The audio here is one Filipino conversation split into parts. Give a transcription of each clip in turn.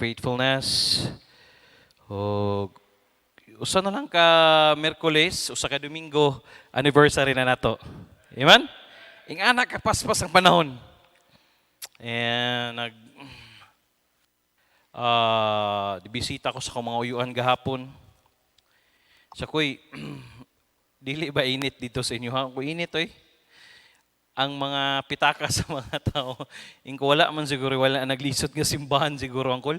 faithfulness. O usa na lang ka Miyerkules, usa ka Domingo, anniversary na nato. Amen? Ing anak kapaspas ang panahon. And bisita ko sa akong mga uyuan gahapon. Sa ko'y, dili ba init dito sa inyo ha? Kung init ang mga pitaka sa mga tao. Ingko wala man siguro, wala naglisod nga simbahan siguro, angkol.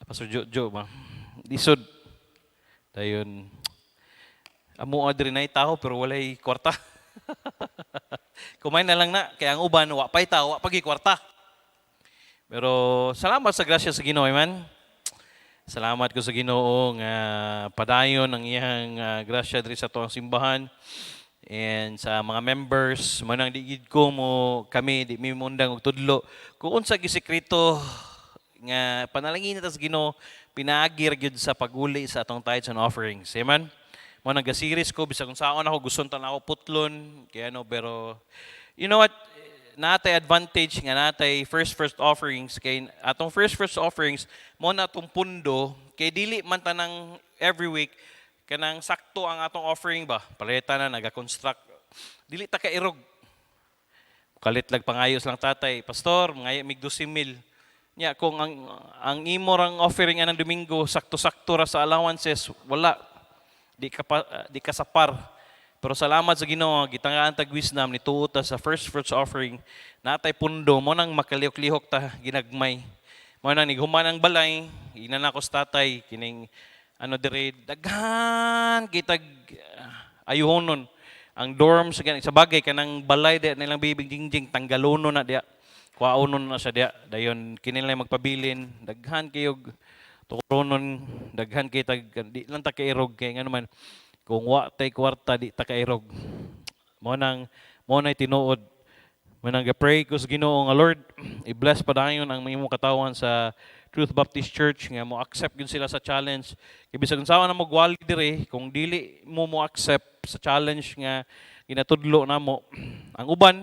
Pastor Jojo ba? Lisod. Dayon, amo adri na tao pero walay kwarta. Kumain na lang na, kaya ang uban, wapay tao, wapagi kwarta. Pero salamat sa grasya sa Ginoo, man. Salamat ko sa Ginoo nga padayon ang iyang grasya diri sa tuang simbahan. And sa mga members, manang digid ko mo kami, di mi mundang og tudlo. Kung unsa gisekreto nga panalangin ta sa Ginoo, pinagir gyud sa paguli sa atong tithes and offerings. Amen. Mo nagasiris ko bisag kung saon ako guston ta ako putlon, kaya pero you know what? Natay advantage nga natay first offerings kay atong first offerings mo na atong pundo kay dili man tanang every week kanang sakto ang atong offering ba paleta na naga-construct dili ta ka irog kalit lag pangayos lang tatay pastor ngay mig 12,000 nya kung ang imo rang offering anang Domingo sakto-sakto ra sa allowances wala di ka sapar. Pero salamat sa Ginoo, gitangaan tag wisdom ni tuot sa first fruits offering. Natay pundo mo nang makalihok-lihok ta ginagmay. Mo nang nighuman ang balay, inana ko sa tatay kining dire daghan kitag ayuhonon. Ang dorm sa bagay kanang balay di nilang bibig jingjing tanggalono na dia. Kuaonon na siya dia. Dayon kinilay magpabilin, daghan kayog tukuronon, daghan kitag di lang ta kairog kay ngano man kung wa tay kwarta di ta kairog. Mo nang tinuod. Mo nang pray ko sa Ginoo nga Lord, i-bless padayon ang imong katawan sa Truth Baptist Church nga mo accept gyud sila sa challenge. Kay bisag unsaon na mo gwali dire kung dili mo accept sa challenge nga ginatudlo namo. Ang uban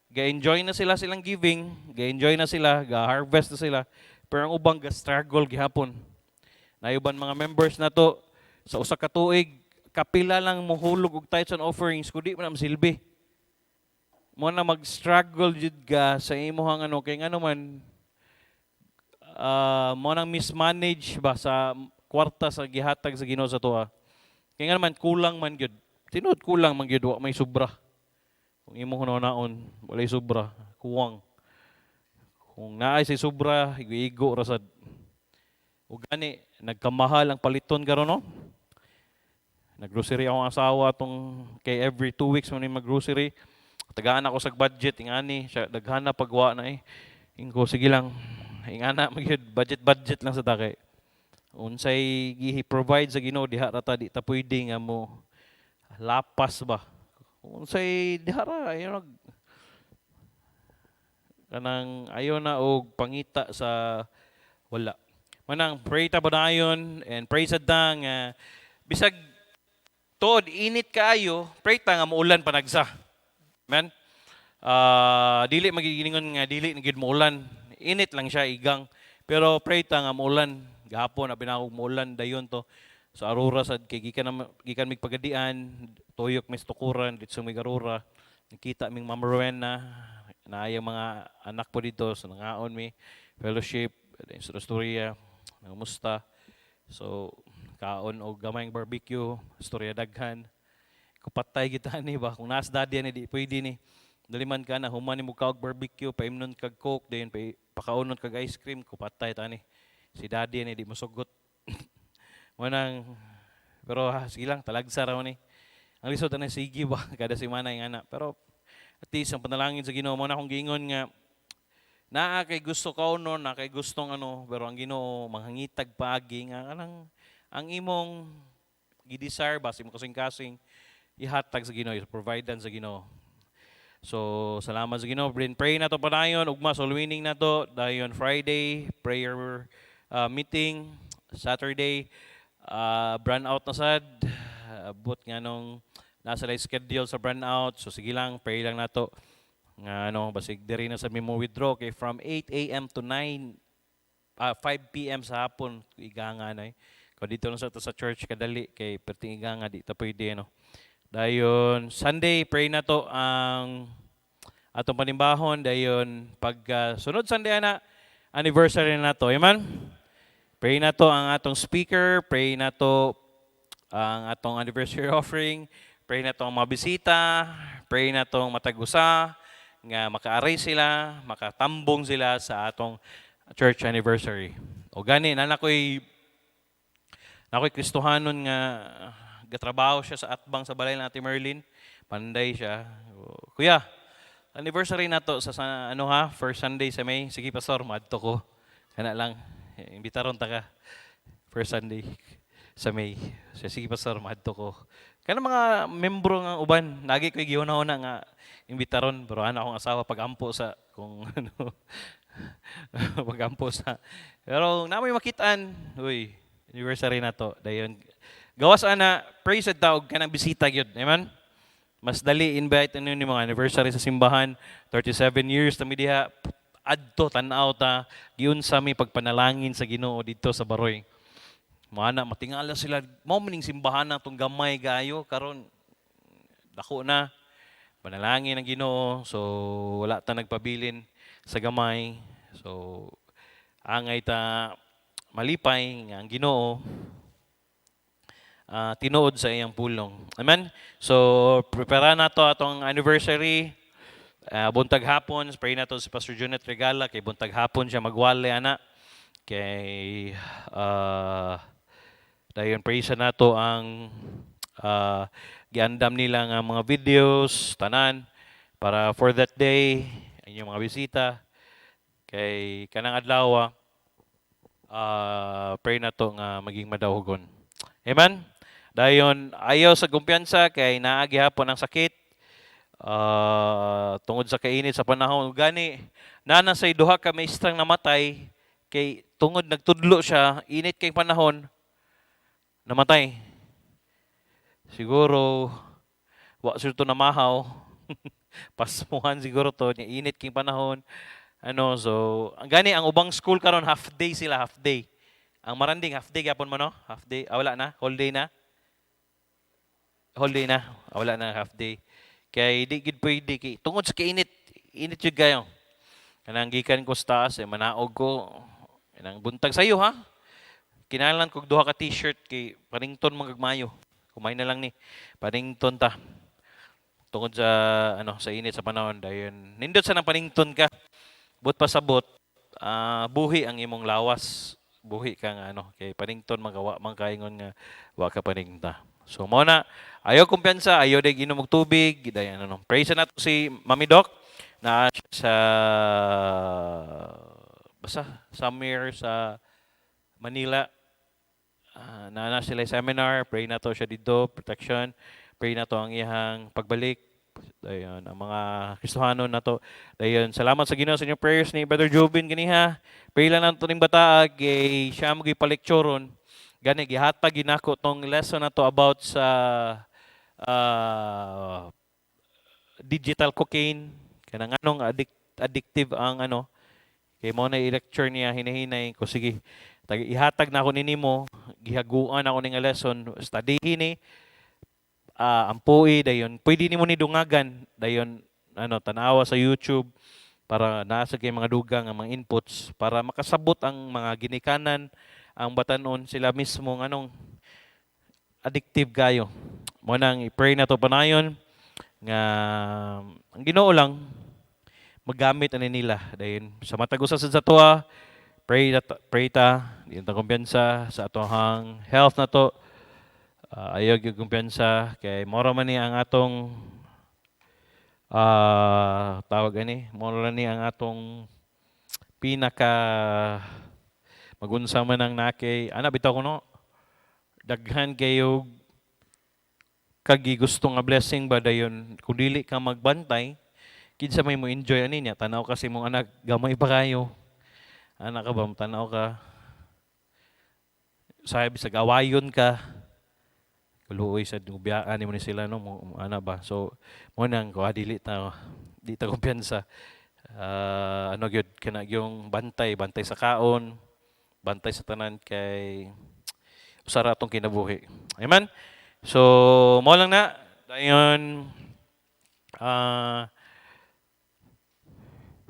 ga-enjoy na sila silang giving, ga-enjoy na sila, ga-harvest na sila, pero ang ubang ga-struggle gihapon. Nayuban mga members na to sa usa ka tuig kapila lang mohulog og tithes and offerings kudi man silbi. Mo na mag-struggle jud ka sa imong kay ngano man mo nang mismanage ba sa kwarta sa gihatag sa Ginoo sa tuwa. Kay ngano man kulang man gyud. Tinuod kulang man gyud wa may sobra. Kung imong hunaon walay sobra, kuwang. Kung naay say sobra, igo-igo rasad. Ug gani nagkamahal ang paliton karon no? Nag-grocery ako ang asawa tong kay every 2 weeks man mag-grocery. Tagaan ako sa budget ingani siya daghana pagwa na Ingko sige lang. Ingana magyud budget lang sa takay. Unsay gi-provide sa Ginoo diha ra ta di ta pwede nga mo lapas ba. Unsay diha ra kanang ayo na og pangita sa wala. Manang pray ta badayon and pray sa dang bisag tuod init kaayo, pray ta nga muulan panagsa. Amen. Dili magiginingon nga dili na gid muulan. Init lang siya igang. Pero pray ta nga muulan. Gahapon abi na muulan dayon to. Sa Aurora sad kay gikan mig pagadian, tuyok mis tukuran dito sa mig Aurora. Nakita ming Ma'am Rowena na ayang mga anak po dito so nangaon mi fellowship sa storya. Namusta? So kaon og gamayng barbecue, storya daghan. Kupatay kita ni ba kung nas daddy ni di pwede ni. Daliman ka na human ni mo kaog barbecue, paimnon kag coke, dayon pakaunon kag ice cream, kupatay ta ni. Si daddy ni di mosugot. Manang pero sige lang talagsa raw ni. Ang lisod na sige ba kada semana yung anak. Pero at least ang panalangin sa Ginoo mo na akong giingon nga naa kay gusto kaunon, na kay gustong pero ang Ginoo manghangitag paagi nga kanang ang imong gi-desire ba sa imong kasing-kasing ihatag sa Ginoo, providean sa Ginoo. So, salamat sa Ginoo. Pray na to padayon, ugma soul winning na to. Dayon Friday, prayer meeting. Saturday, brand out na sad. But nga nung nasa live schedule sa brand out. So, sige lang, pray lang na to. Nga basig diri na sa memo withdraw kay from 8 a.m. to 9 5 p.m. sa hapon iganga na. Kung dito lang sa church kadali kay perting iganga di ta pwede no. Dayon Sunday pray na to ang atong panimbahon dayon pag sunod Sunday na anniversary na to. Amen. Pray na to ang atong speaker, pray na to ang atong anniversary offering, pray na to ang mga bisita, pray na to ang matagusa nga makaaray sila, makatambong sila sa atong church anniversary. O gani nakoy Kristohanon nga gatrabaho siya sa atbang sa balay ng Ate Merlin. Panday siya. Kuya, anniversary na to sa ano ha, first Sunday sa May. Sige pastor, maadto ko. Kana lang. Imbitaron ta ka. First Sunday sa May. So, sige pastor, maadto ko. Kana mga membro nga uban, nagi ko gihuna-una nga imbitaron, pero ana akong asawa pagampo sa kung ano pagampo sa. Pero namoy makitaan, uy, anniversary na to. Dayon gawas ana praise at taog kanang bisita gyud. Amen. Mas dali invite ano ni mga anniversary sa simbahan, 37 years tami diha adto tan-aw ta giunsa mi pagpanalangin sa Ginoo didto sa Baroy. Mana matingala sila mao maning simbahan na tong gamay gayo karon dako na panalangin ang Ginoo so wala ta nagpabilin sa gamay. So angay ta malipay nga ang Ginoo tinuod sa iyang pulong. Amen? So, prepare na to atong anniversary. Buntag hapon, pray na to si Pastor Junet Regala, kay buntag hapon siya magwali, ana. Kay, dayon praise na to ang giandam nila nga mga videos, tanan, para for that day, ang inyong mga bisita. Kay kanang adlaw, pray na to nga maging madahugon. Amen? Dayon ayaw sa kumpiyansa kay naagi hapon ang sakit. Tungod sa kainit sa panahon gani nana say duha ka maestrang namatay kay tungod nagtudlo siya init kay panahon namatay. Siguro wa surto na mahaw. Pasmuhan siguro to ni init kay panahon. Ano so ang gani ang ubang school karon half day sila half day. Ang Maranding half day gyapon mo no? Half day wala na, whole day na. Whole day na, wala na half day. Kaya di gid pwede kay tungod sa kainit, init jud kayo. Kanang gikan ko sa taas manaog ko. Kanang buntag sayo ha. Kinahanglan kog duha ka t-shirt kay panington magagmayo. Kumay na lang ni panington ta. Tungod sa ano sa init sa panahon dayon. Nindot sa nang panington ka. But pasabot buhi ang imong lawas. Buhi ka nga ano kay panington magawa man kaingon nga wa ka paningta. So mo na ayaw kumpiyansa, ayaw day ginom og tubig, dayan ano. Praise na to si Mami Doc na sa basta somewhere sa Manila. Na sila seminar, pray na to siya dito, protection. Pray na to ang iyang pagbalik. Dayon ang mga Kristohano na to. Dayon salamat sa Ginoo sa inyong prayers ni Brother Jobin ganiha. Pray lang nato ning bataag kay siya mo gipalekturon. Gani gihatag ginako tong lesson na to about sa digital cocaine kanang anong addictive ang ano kay mo na i-lecture niya hinahinay ko sige ihatag na ako ninimo gihaguan ako ning lesson studyhin ni ampui dayon pwede nimo ni dungagan dayon ano tanawa sa YouTube para nasa kay mga dugang ang mga inputs para makasabot ang mga ginikanan ang batanon sila mismo anong addictive kayo. Mo nang i-pray na to panayon nga ang Ginoo lang magamit ani nila dayon sa matagusa sa toa pray ta diyon ta kumpiyansa sa atohang health na to ayaw gyud kumpiyansa kay mora man ni ang atong tawag ani mora ni ang atong pinaka magunsa man ang nakay ana bitaw ko no daghan kayo kagi gusto nga blessing ba dayon kung dili ka magbantay kinsa may mo enjoy ani niya tanaw kasi mong anak gamay pa kayo anak ka ba tanaw ka sabi sa gawayon ka kuluoy sa gubiyaan mo ni sila no ana ba so mo nang ko dili ta kumpiyansa ano gyud kana yung bantay sa kaon bantay sa tanan kay usara atong kinabuhi. Amen. So, mo lang na dayon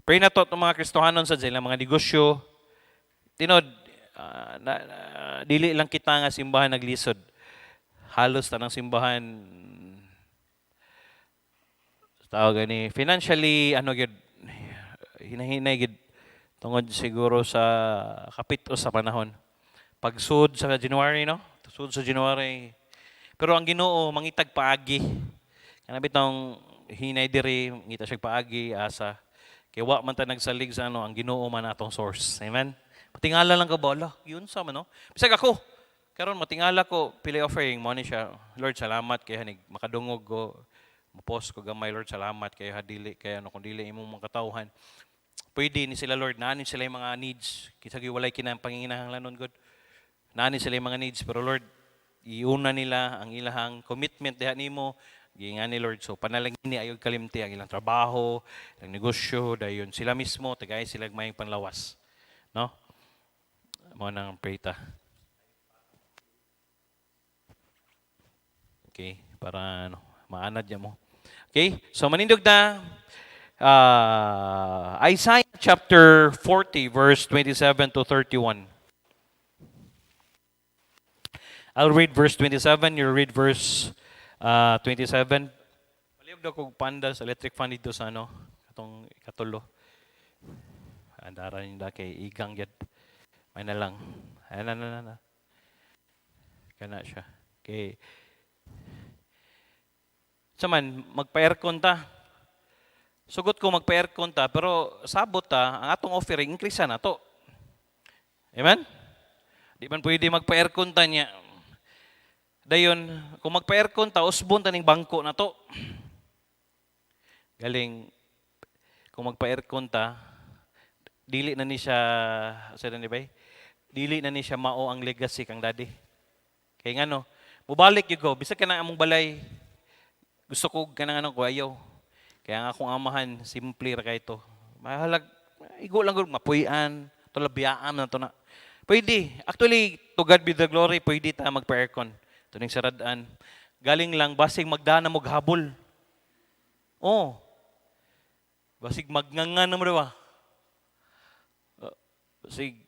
pray na to ng mga Kristohanon sa sila mga negosyo. Tinod, dili lang kita nga simbahan naglisod. Halos tanang simbahan tawag ni financially gyud hinahinay gid tungod siguro sa kapit o sa panahon. Pagsud sa January no? Sud sa January. Pero ang Ginoo mangitag paagi. Kana bitong hinay diri ngita siya paagi asa kay wa man ta nagsalig sa ang Ginoo man atong source. Amen. Patingala lang ka bola. Yun sa man no. Bisag ako karon matingala ko pili offering mo ni siya. Lord salamat kay hanig makadungog ko mo-post ko gamay Lord salamat kay hadili kay kung dili imong makatawhan. Pwede ni sila Lord nani sila yung mga needs. Kisag walay kinang panginahanglanon God. Nani sila yung mga needs pero Lord iuna nila ang ilahang commitment diha nimo gingan ni Lord. So panalangin ni ayog kalimti ang ilang trabaho, ang negosyo, dayon sila mismo tagay sila mayang panlawas. No? Mo nang pray ta. Okay, para maanad ya mo. Okay, so manindog na Isaiah chapter 40 verse 27 to 31. I'll read verse 27, you read verse 27. Palihog daw kong panda sa electric fan dito sa katong ikatulo. Andara nila kay igang yad. May na lang. Ayan na. Kana siya. Okay. Saman, magpa-aircon ta. Sugot ko magpa-aircon ta, pero sabot ta, ang atong offering, increase na to. Amen? Di man pwede magpa-aircon ta niya. Dayon, kung magpa-aircon ta, usbon ta ning bangko na to. Galing, kung magpa-aircon ta, dili na ni siya, dili na ni siya mao ang legacy kang daddy. Kaya nga mubalik yun ko, bisag ka na among balay, gusto ko ganang ko ayaw. Kaya nga akong amahan, simple ra kay ito. Mahalag, igo lang gud mapuyan, tulabiyaan na to na. Pwede. Actually, to God be the glory, pwede ta magpa-aircon. Ito ning saradaan. Galing lang, basig magdana mo habol. Oh. Basig magngangan na mo diba? Basig.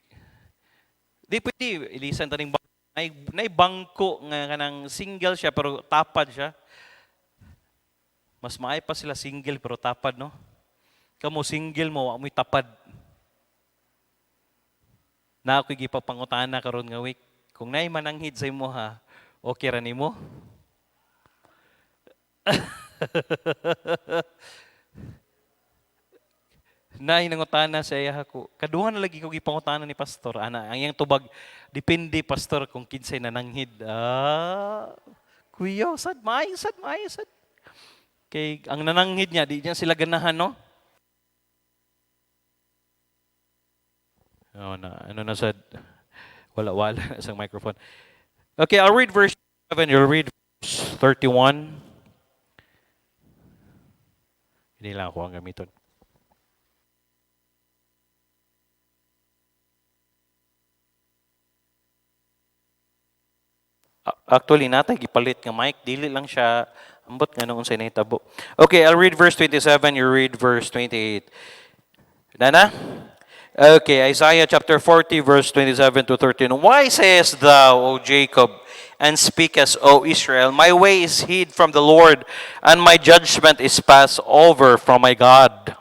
Di pwede, ilisan ta ning bangko. Nay bangko nga kanang single siya pero tapad siya. Mas maay pa sila single pero tapad, no? Kamo single mo, amoy tapad. Na ako'y gipapangutana karon nga week. Kung naay mananghid sa imo ha, okay ra nimo? Naay nangutana sa iya ako. Kaduha na lagi ko gipangutana ni pastor. Ana, ang iyang tubag, depende pastor kung kinsay nananghid. Kuya, sad maayo. Kay ang nananghid niya, di niya sila ganahan, no? Ano na sad? Wala sa microphone. Okay, I'll read verse 7. You'll read verse 31. Hindi lang ako ang gamiton. Actually, natay gipalit nga mic. Dili lang siya ambot nga noon sa nahitabo. Okay, I'll read verse 27. You read verse 28. Nana? Okay, Isaiah chapter 40, verse 27 to 13. Why sayest thou, O Jacob, and speakest, O Israel, my way is hid from the Lord, and my judgment is passed over from my God.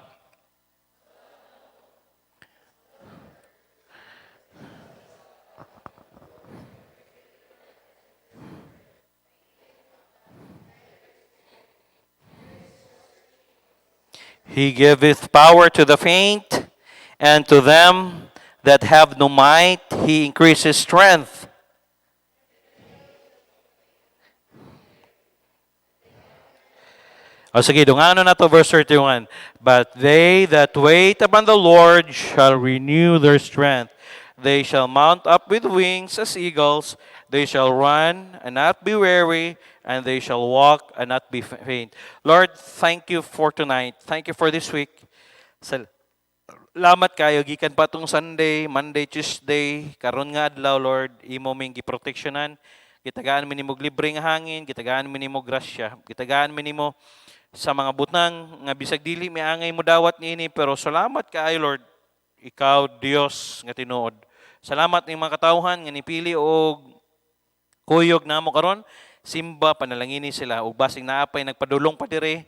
He giveth power to the faint, and to them that have no might, he increases strength. O sige, dungano na to verse 31. But they that wait upon the Lord shall renew their strength. They shall mount up with wings as eagles. They shall run and not be weary, and they shall walk and not be faint. Lord, thank you for tonight. Thank you for this week. Lamat kayo gikan pa tong Sunday, Monday, Tuesday, karon nga adlaw Lord, imo ming giproteksyonan. Gitagaan mi nimo libreng hangin, gitagaan mi nimo grasya, gitagaan mi nimo sa mga butang nga bisag dili mi angay mo dawat niini, pero salamat kaayo Lord. Ikaw Dios nga tinuod. Salamat ning mga katawhan nga nipili og kuyog namo karon. Simba panalangini sila ug basig naapay nagpadulong pa dire.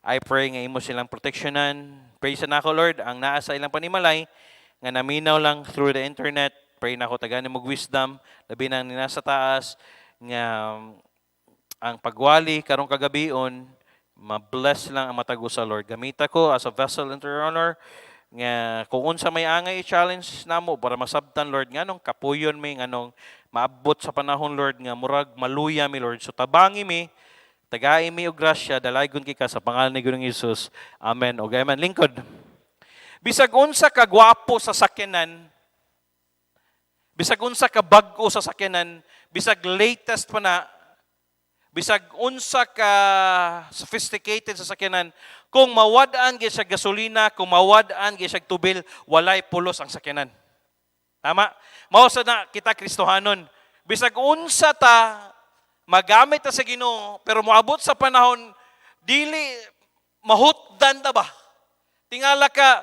I pray nga imo silang proteksyonan. Pray sa nako Lord ang naa sa ilang panimalay nga naminaw lang through the internet. Pray nako tagani mo wisdom labi na nina sa taas nga ang pagwali karong kagabion ma-bless lang ang matag sa Lord. Gamita ko as a vessel into your honor nga kung unsa may angay i-challenge namo para masabtan Lord nganong kapuyon mi nganong maabot sa panahon Lord nga murag maluya mi Lord. So tabangi mi, tagai mi og grasya, dalaygon kita sa pangalan ni Ginoong Hesus. Amen. O amen. Lingkod. Bisag unsa ka gwapo sa sakyanan, bisag unsa ka bag-o sa sakyanan, bisag latest pa na, bisag unsa ka sophisticated sa sakyanan, kung mawad-an gyud sa gasolina, kung mawad-an gyud sa tubil, walay pulos ang sakyanan. Tama? Mao sa na kita Kristohanon. Bisag unsa ta magamit ta sa Ginoo, pero moabot sa panahon dili mahutdan ta ba? Tingala ka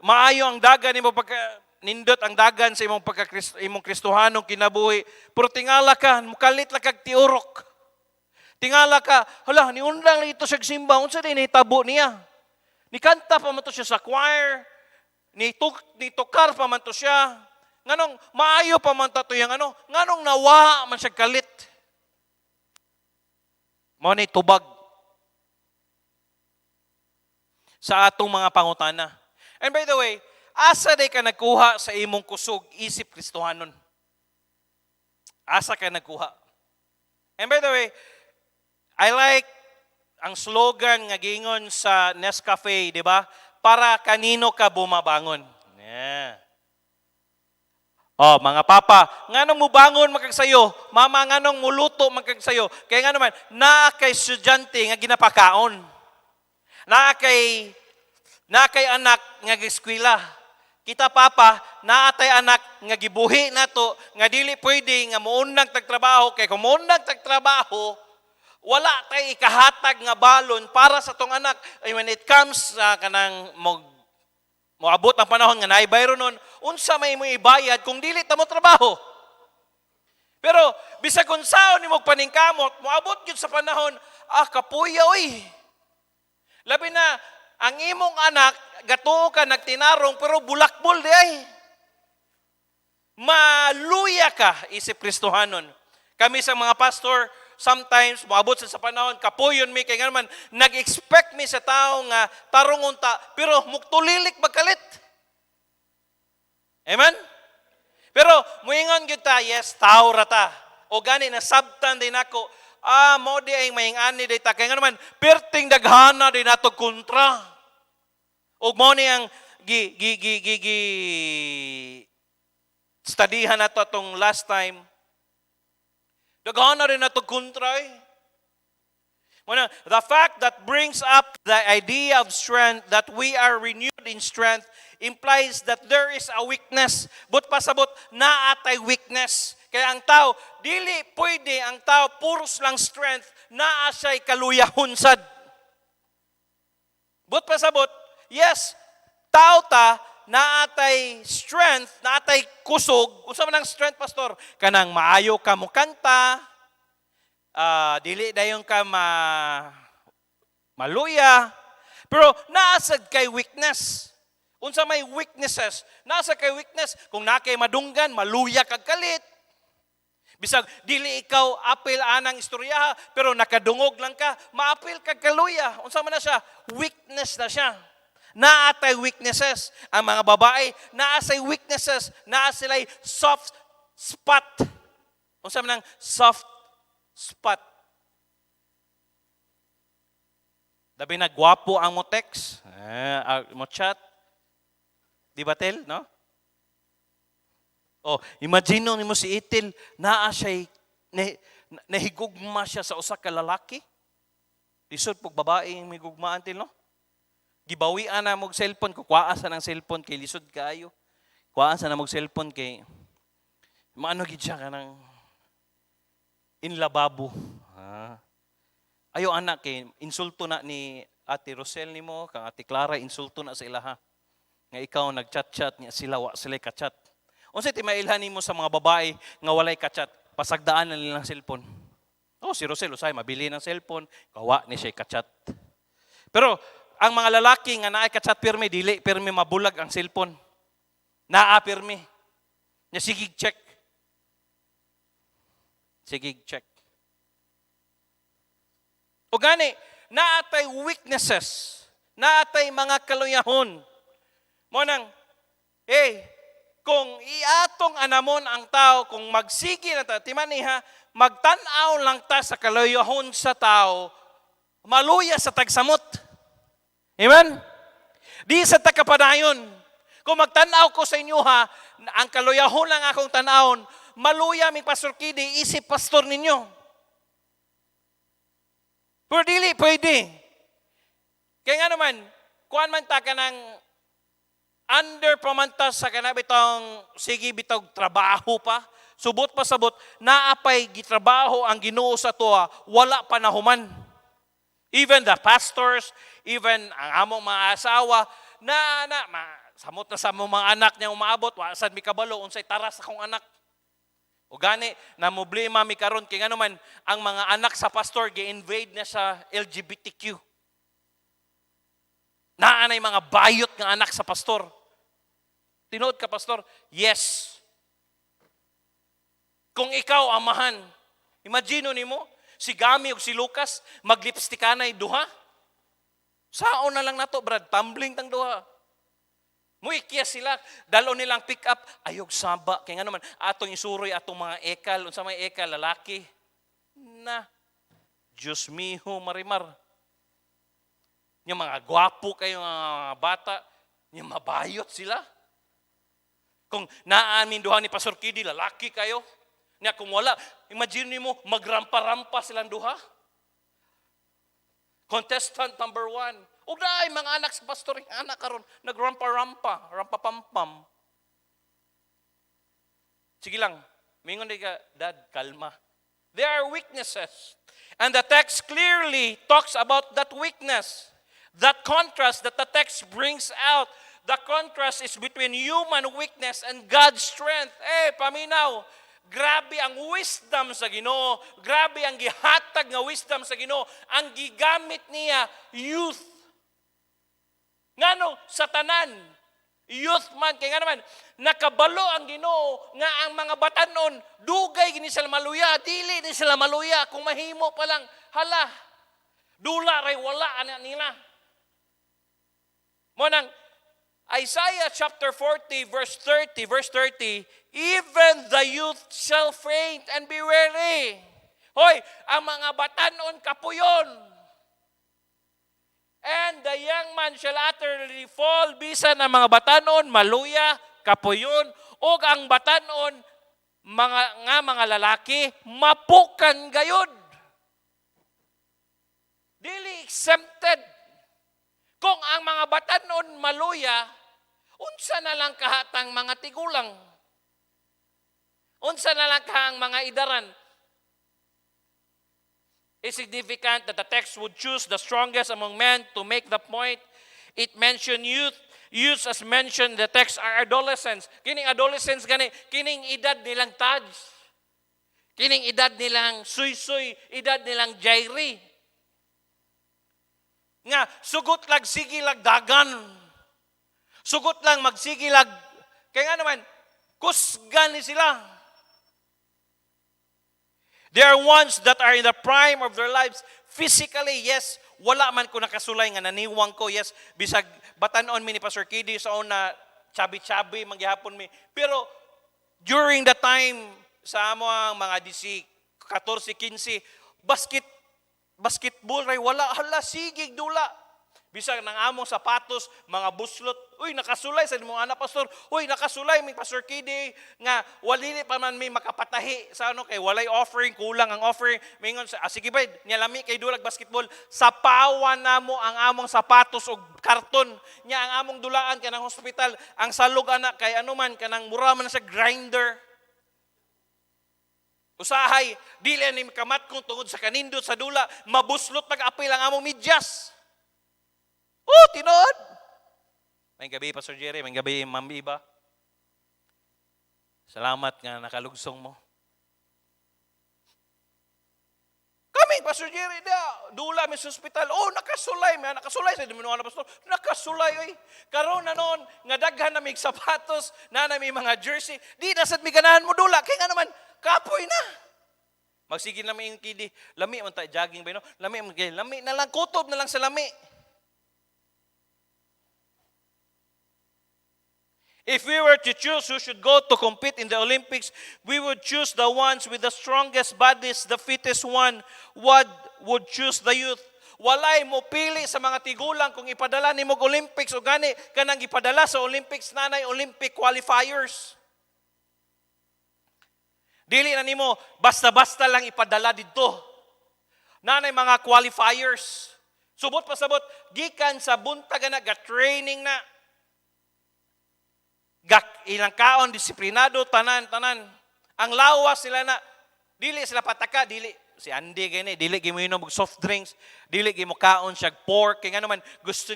maayo ang dagan nimo pagka nindot ang dagan sa imong Kristohanong kinabuhi, pero tingala ka mukalit la kag tiurok. Tingala ka, hala, niundang lang ito sa simba, unsa din hitabo niya? Nikanta pa man to siya sa choir, ni tukar pa man to siya. Nganong maayo pa man to yang nganong nawa man siya kalit. Mao ni tubag sa atong mga pangutana. And by the way, asa day ka nagkuha sa imong kusog isip Kristohanon? Asa ka nagkuha? And by the way, I like ang slogan nga gingon sa Nescafe, di ba? Para kanino ka bumabangon. Yeah. Oh, mga papa, nganong mo bangon makagsayo? Mama, nganong muluto makagsayo? Kaya nga naman, naa kay estudyante nga ginapakaon. Naa kay anak nga giskwela. Kita papa, naatay anak nga gibuhi nato nga dili pwede nga muundang tagtrabaho kay kung muundang tagtrabaho, wala tay ikahatag nga balon para sa tong anak. When it comes sa kanang moabot ang panahon nga naibayro nun, unsa may mo ibayad kung dili ta mo trabaho. Pero bisag kung saon nimo paningkamot, moabot gyud sa panahon, kapuya oy. Labi na ang imong anak gatuo ka nagtinarong pero bulakbol di ay. Maluya ka isip Kristohanon. Kami sa mga pastor, sometimes moabot sa panahon kapuyon mi kay nga naman nag-expect mi sa tao nga tarungon ta pero muktulilik magkalit. Amen? Pero muingon gyud ta, yes, tao ra ta. O gani na sabtan din ako, mo di ay maing-ani di ta kay nga naman perting daghana din nato kontra. O mo ni ang studyhan nato atong last time. Daghana rin na ito kontra eh. The fact that brings up the idea of strength, that we are renewed in strength, implies that there is a weakness. But pasabot, naatay weakness. Kaya ang tao, dili pwede ang tao, puros lang strength, naa siya'y kaluyahon sad. But pasabot, yes, tao ta, naatay strength, naatay kusog. Unsa man ang strength, pastor? Kanang maayo ka mo kanta, dili dayon ka maluya, pero naasad kay weakness. Unsa may weaknesses? Nasa kay weakness, kung nakay madunggan, maluya kag kalit. Bisag dili ikaw apil anang istorya, pero nakadungog lang ka, maapil kag kaluya. Unsa man na siya? Weakness na siya. Naatay weaknesses. Ang mga babae, naasay weaknesses. Naasilay soft spot. Kung saan man ang soft spot. Dabi na, gwapo ang mo text, mo chat. Di ba, Tel, no? Imagine mo si Itil, naa siya'y, nahigugma siya sa usa ka lalaki. Lisod pag babae yung higugmaan, Til, no? Gibawian na mog cellphone, kukwaan sa ng cellphone kay lisod kaayo. Kuwaan sa na mog cellphone kay maano gid siya kanang inlababo. Ayo anak kay insulto na ni Ate Rosel nimo, kang Ate Clara insulto na sa ilaha. Nga ikaw nagchat-chat niya sila wa sila ka-chat. Unsay ti mailhan nimo sa mga babae nga walay ka-chat, pasagdaan na nilang cellphone. Oh, si Rosel usay mabili ng cellphone, kawa ni siya ka-chat. Pero ang mga lalaki nga naay ka-chat pirmi dili pirmi mabulag ang cellphone. Naa pirmi. Nya sigig check. Sigig check. O gani, naatay weaknesses, naatay mga kaluyahon. Mo nang, kung iatong anamon ang tao, kung magsigi na ta, timaniha, magtanaw lang ta sa kaluyahon sa tao, maluya sa tagsamot. Amen? Di sa takapadayon. Kung magtanaw ko sa inyo ha, ang kaluyahon lang akong tanawon, maluya mi Pastor Kidi, isip pastor ninyo. Pero dili, pwede. Kaya nga naman, kuan man ta ka ng under pamantas sa kanabitong sige bitog trabaho pa, subot pa sabot, naapay gitrabaho ang Ginoo sa tuwa, wala pa nahuman. Even the pastors, even ang among mga asawa, samot na sa mga anak niya umaabot, wasan mi kabalo, unsay taras akong anak. O gani, na problema mi karon kay ngano man ang mga anak sa pastor gi-invade na sa LGBTQ. Naanay mga bayot nga anak sa pastor. Tinuod ka pastor? Yes. Kung ikaw amahan, imagine nimo si Gami ug si Lucas maglipstikanay duha. Saon na lang nato brad, tumbling tang duha. Muikya sila, dalo nilang pick up, ayog saba. Kaya nga naman, atong isuroy, atong mga ekal, unsa may ekal, lalaki. Na, Diyos miho, marimar. Yung mga gwapo kayo mga bata, yung mabayot sila. Kung naamin duha ni Pastor Kidi, lalaki kayo. Nga kung wala, imagine mo, magrampa-rampa silang duha. Contestant number 1. O daay, mga anak sa pastor, anak karon nagrampa-rampa, rampa-pampam. Sige lang, mingon ka, Dad, kalma. There are weaknesses. And the text clearly talks about that weakness. That contrast that the text brings out. The contrast is between human weakness and God's strength. Paminaw. Grabe ang wisdom sa Ginoo. Grabe ang gihatag nga wisdom sa Ginoo. Ang gigamit niya, youth. Ngano sa tanan, youth man, kaya nga naman, nakabalo ang Ginoo nga ang mga batanon, dugay gini sila maluya, dili ni sila maluya, kung mahimo pa lang, hala, dula ray wala ana nila. Mo nang Isaiah chapter 40 verse 30, even the youth shall faint and be weary. Hoy, ang mga batanon kapuyon. And the young man shall utterly fall, bisan ang mga batanon maluya, kapuyon, ug ang batanon mga lalaki mapukan gayud. Dili exempted. Kung ang mga batanon maluya, unsa na lang kahatang mga tigulang? Unsa na lang kahang mga idaran? It's significant that the text would choose the strongest among men to make the point. It mentioned youth. Youths as mentioned in the text are adolescents. Kining adolescents gani, kining edad nilang taj. Kining edad nilang suy-suy, edad nilang jairi. Nga, sugot lang sigilag dagan. Sugot lang magsigilag. Kaya nga naman, kusgan ni sila. They are ones that are in the prime of their lives. Physically, yes. Wala man ko nakasulay nga naniwang ko. Yes, bisag batanon mi ni Pastor Kidi sa una, chabi-chabi, manggihapon mi. Pero, during the time sa amo ang mga 14, 15, basketball ray wala. Hala, sigig, dula. Bisag ng among sapatos, mga buslot, uy, nakasulay sa imong anak, pastor. Uy, nakasulay, may Pastor Kidi, nga, walili pa man may makapatahi sa ano, kay walay offering, kulang ang offering. Mingon sa, sige ba, nyalami kay dulag basketball, sapawan na mo ang among sapatos o karton. Nya ang among dulaan kanang hospital, ang salog anak, kay ano man, kanang mura man sa grinder. Usahay, dili ni kamat kung tungod sa kanindot sa dula, mabuslot nag-apil ang among medyas. Oh, tinood. May gabi, Pastor Jerry. May gabi, Ma'am Iba. Salamat nga nakalugsong mo. Kami, Pastor Jerry, dula may sa hospital. Oh, nakasulay. Nakasulay sa diminuan na pastor. Nakasulay, oy. Karon na noon, nga daghan na may sapatos, na may mga jersey. Di nasad may ganahan mo dula. Kaya nga naman, kapoy na. Magsigil na may yung kidi. Lami, man tayo, jogging ba, no? Lami na lang, kutob na lang sa lami. If we were to choose who should go to compete in the Olympics, we would choose the ones with the strongest bodies, the fittest one. Would choose the youth. Walay mo pili sa mga tigulang kung ipadala ni mo Olympics o gani kanang ipadala sa Olympics nanay Olympic qualifiers. Dili na nimo basta-basta lang ipadala dito. Nanay mga qualifiers. Subot pa sabot gikan sa buntaga na ga-training na. Ilang kaon, disiplinado, tanan. Ang lawas sila na, dili sila pataka, dili, si Andy gani, dili gimo inom og soft drinks, dili gimo kaon siya pork, kaya nga naman, gusto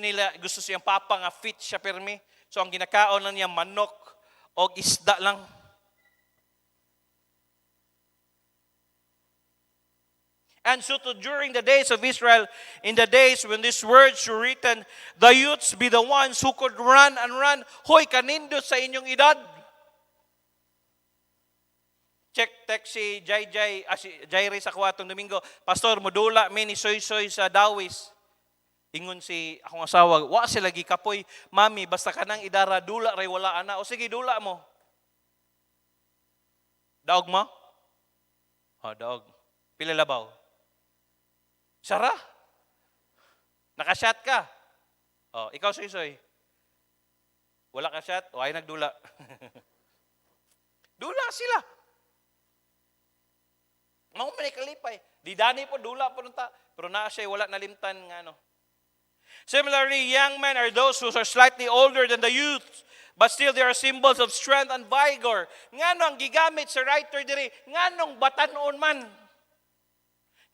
siyang papa nga fit siya permi. So ang ginakaon lang niya manok o isda lang. And so during the days of Israel, in the days when these words were written, the youths be the ones who could run and run. Hoy, kanindot sa inyong edad. Text si Jairi sa kuwatong Domingo, Pastor, modula mi ni Soy-Soy sa Dawis. Ingon si akong asawa, wa sila gikapoy, mami, basta kanang idara, dula ray wala ana. O sige, dula mo. Daog mo? Daog. Pila labaw? Sara? Nakashot ka? Ikaw, Soy-Soy. Wala ka shot? O ay nagdula. Dula sila. Mga may kalipay. Di dani po, dula po nunta. Pero na siya, wala nalimtan nga ano. Similarly, young men are those who are slightly older than the youth, but still they are symbols of strength and vigor. Nga nung gigamit sa writer diri, nga nung batanon man.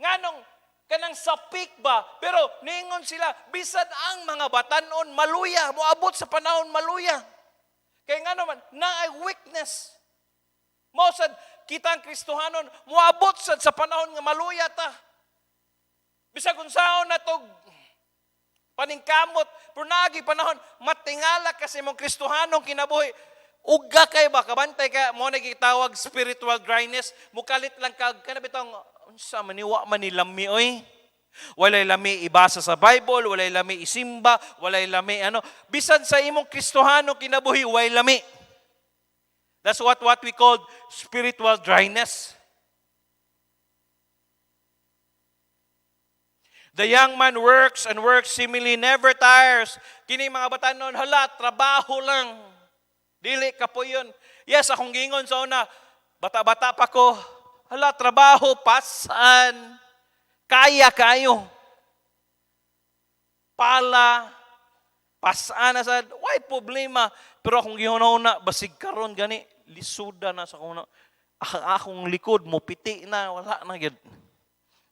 Nga nung kanang sapik ba? Pero ningon sila, bisan ang mga batanon maluya, moabot sa panahon maluya. Kaya nga naman, na ay weakness. Mausad, kita ang Kristohanon, moabot sa panahon nga maluya ta. Bisa kung saan na to paningkamot, pero nagi panahon, matingala kasi mong Kristohanong kinabuhi. Uga kay ba, kabantay ka, mo nagitawag spiritual dryness, mukalit lang kag, kanabitong, unsa maniwa manilami oy. Walay lami ibasa sa Bible, walay lami isimba, walay lami ano. Bisan sa imong Kristohano kinabuhi, walay lami. That's what we call spiritual dryness. The young man works and works seemingly never tires. Kini mga batanon, hala, trabaho lang. Dili ka po yun. Yes, akong gingon sa una, bata-bata pa ko, hala, trabaho, pasan. Kaya kayo. Pala, pasan na sa, why problema? Pero akong gihuna-una, basig karon gani, lisuda na sa kuna. Akong likod mo, piti na, wala na yun.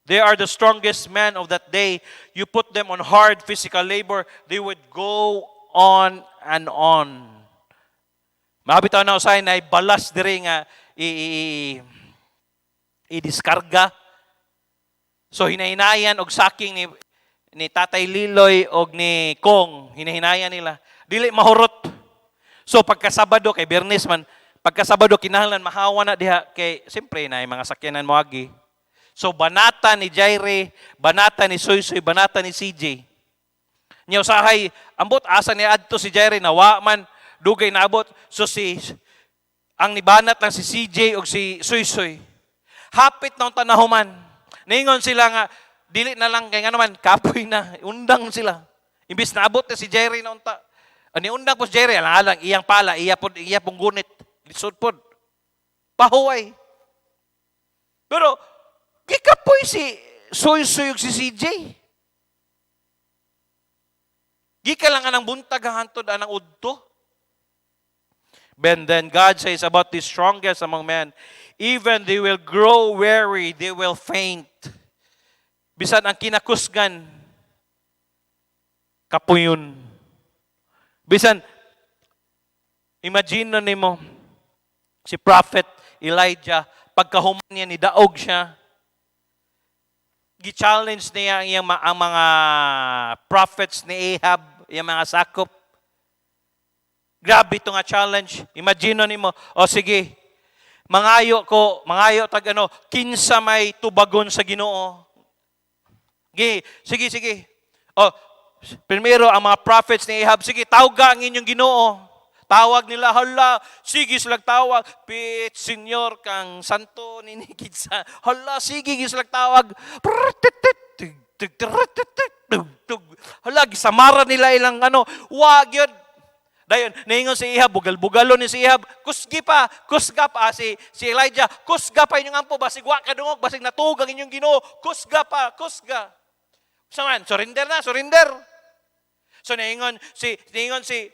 They are the strongest men of that day. You put them on hard physical labor, they would go on and on. Mabitaw na usay na balas diri nga i-diskarga. So hinahinayan og saking ni Tatay Liloy og ni Kong, hinahinayan nila. Dili mahurot. So pagkasabado kay Bernes man, pagkasabado kinahanglan mahawa na diha kay siyempre na mga sakyanan moagi. So banata ni Jaire, banata ni Soy-Soy, banata ni CJ. Nya usahay ambot asa ni adto si Jaire nawa man dugay naabot. So ang nibanat lang si CJ og si Soy-Soy. Hapit na tanahuman. Ningon sila nga dili na lang kay nga naman kapoy na undang sila. Imbis na abot na si Jerry na unta. Ani undang po si Jerry, alang iyang pala, iya pong gunit. Lisod po. Pahuway. Pero, gikapoy si suyog si CJ. Gika lang anang buntag hantod anang udto. And then God says about the strongest among men, even they will grow weary, they will faint. Bisan ang kinakusgan, kapuyon. Bisan, imagine nimo si Prophet Elijah, pagkahuman niya, nidaog siya. Gi-challenge niya ang mga prophets ni Ahab, yung mga sakop. Grabe ito nga challenge. Imagine nimo, o sige, mangayo tag kinsa may tubagon sa Ginoo. Sige. O, primero ang mga prophets ni Ahab, sige, tawag ang inyong Ginoo. Tawag nila, hala, sige silag tawag. Pit, senyor, kang santo, ninikid sa, hala, sige silag tawag. Hala, gisamara nila ilang wag yun. Dayon, naingon si Ahab, bugal-bugalo ni si Ahab, kusga pa, si Elijah, kusga pa inyong ampo, basig wa kadungog, basig natug ang inyong Ginoo, kusga. Saman, surrender. So naingon si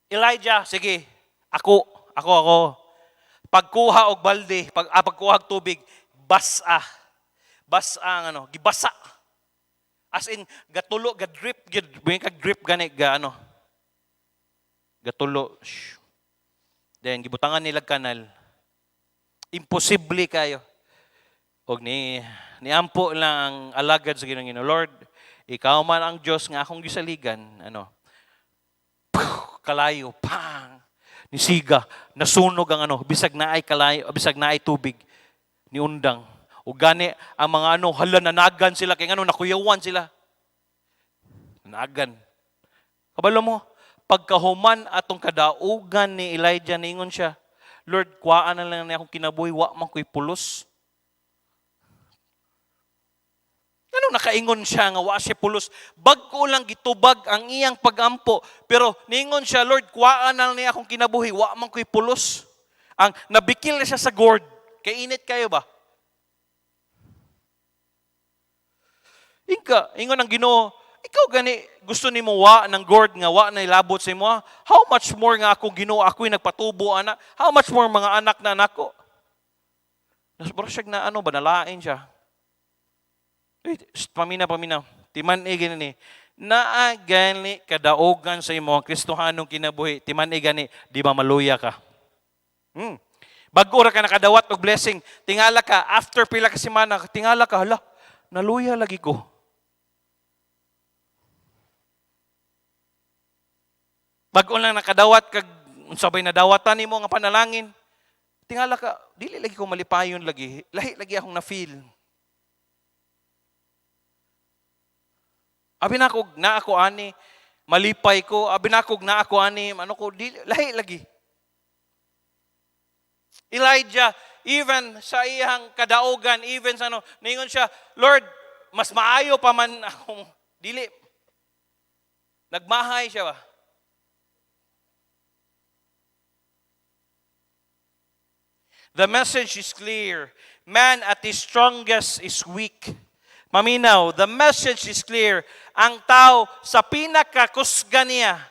Elijah, sige, ako. Pagkuha og balde, pagkuha og tubig, basa gibasa. As in gatulo, gadrip, drip gani gatulo. Then gibutangan nila kanal. Imposible kayo. Og niampo lang ang alagad sa Ginoo, Lord, ikaw man ang Diyos nga akong gisaligan, kalayo, pang, nisiga, nasunog ang bisag naay kalayo, bisag naay tubig, ni undang. O gani, ang mga hala, nanagan sila, kaya nakuyawan sila. Nanagan. Kabalo mo, pagkahuman atong kadaugan ni Elijah, ningon siya, Lord, kuhaan na lang niya akong kinabuhi, wa man ko'y pulos. Nakaingon siya nga wa siya pulos. Bagko lang gitubag ang iyang pagampo. Pero ningon siya, Lord, kuhaan na lang niya akong kinabuhi, wa man ko'y pulos. Ang nabikil na siya sa gourd. Kay init kayo ba? Ingon ang Ginoo, ikaw gani gusto nimo wa ng gourd nga wa na ilabot sa imo. How much more nga ako Ginoo, ako'y nagpatubo anak. How much more mga anak na nako? Nasbara siya na banalain siya. Paminaw. Timan gani naagani kadaogan sa imo ang Kristohanong kinabuhi. Timan gani di ba maluya ka? Bago ra ka nakadawat og blessing, tingala ka after pila ka semana, tingala ka hala, naluya lagi ko. Bago lang nakadawat kag unsabay nadawatan nimo nga panalangin, tingala ka dili lagi ko malipayon lagi. Lahi lagi akong na-feel. Abi na ako ani, malipay ko. Abi na ako ani, lahi lagi. Elijah, even sa iyang kadaugan, even sa ningon siya, Lord, mas maayo pa man akong dili. Nagmahay siya ba? The message is clear. Man at his strongest is weak. Maminaw, the message is clear. Ang tao sa pinakakusga niya,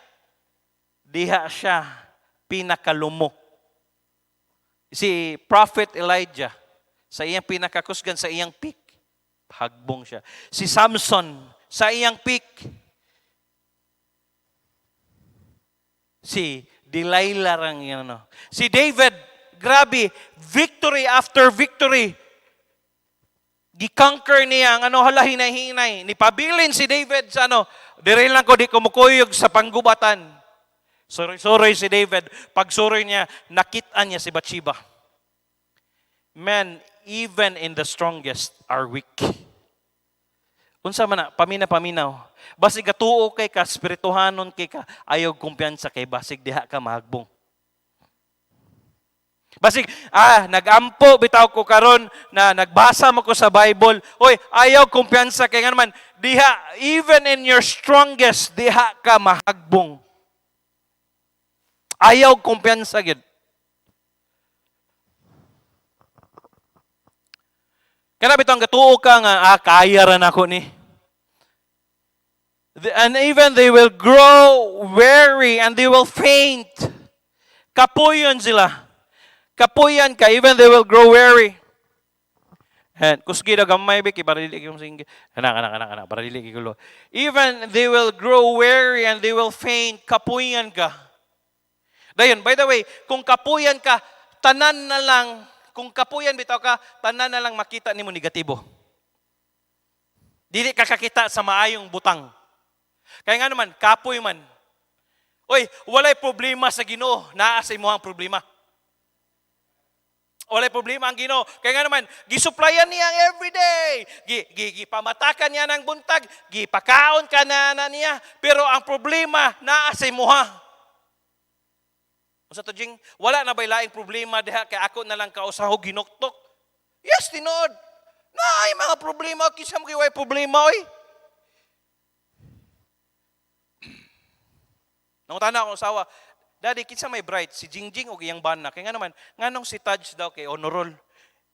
diha siya pinakalumo. Si Prophet Elijah, sa iyang pinakakusgan, sa iyang peak, hagbong siya. Si Samson, sa iyang peak, si Delilah rang Si David, grabe, victory after victory. Gi-conquer niya ang hinay-hinay. Nipabilin si David sa diril lang ko di kumukuyog sa panggubatan. Sorry si David. Pag sorry niya, nakitaan niya si Bathsheba. Men, even in the strongest, are weak. Unsa man na, paminaw. Basig gatuo kay ka, spirituhanon kay ka, ayaw kumpiyansa kay basig diha ka mahagbong. Basig, nagampo bitaw ko karon na nagbasa mo ko sa Bible. Oy, ayaw kumpiyansa kay nga naman, diha, even in your strongest, diha ka mahagbong. Ayaw kumpiyansa gid. Kana bitaw ang gatuo ka nga, kaya ra nako ni. And even they will grow weary and they will faint. Kapuyon sila. Kapuyan ka, even they will grow weary. And kusgi daw gamay biki para dili kay sing. Kana para dili kay gulo. Even they will grow weary and they will faint. Kapuyan ka. Dayon, by the way, kung kapuyan ka, tanan na lang, kung kapuyan bitaw ka, tanan na lang makita nimo negatibo. Dili ka kakita sa maayong butang. Kaya nga naman, kapoy man. Oy, walay problema sa Ginoo, naa sa imong problema. Walay problema ang Ginoo. Kaya nga naman, gisuplayan niya everyday. Gipamatakan niya ng buntag, gipakaon ka na niya, pero ang problema naa sa imuha. Unsa to jing, wala na bay laing problema diha kay ako na lang kausahog ginuktok. Yes, tinuod. Naay mga problema, kisam kay way problema oy. Nangutana akong asawa, Daddy, kinsa may bright, si Jingjing o iyang bana? Kaya nga naman, nganong si Taj daw kay honorol?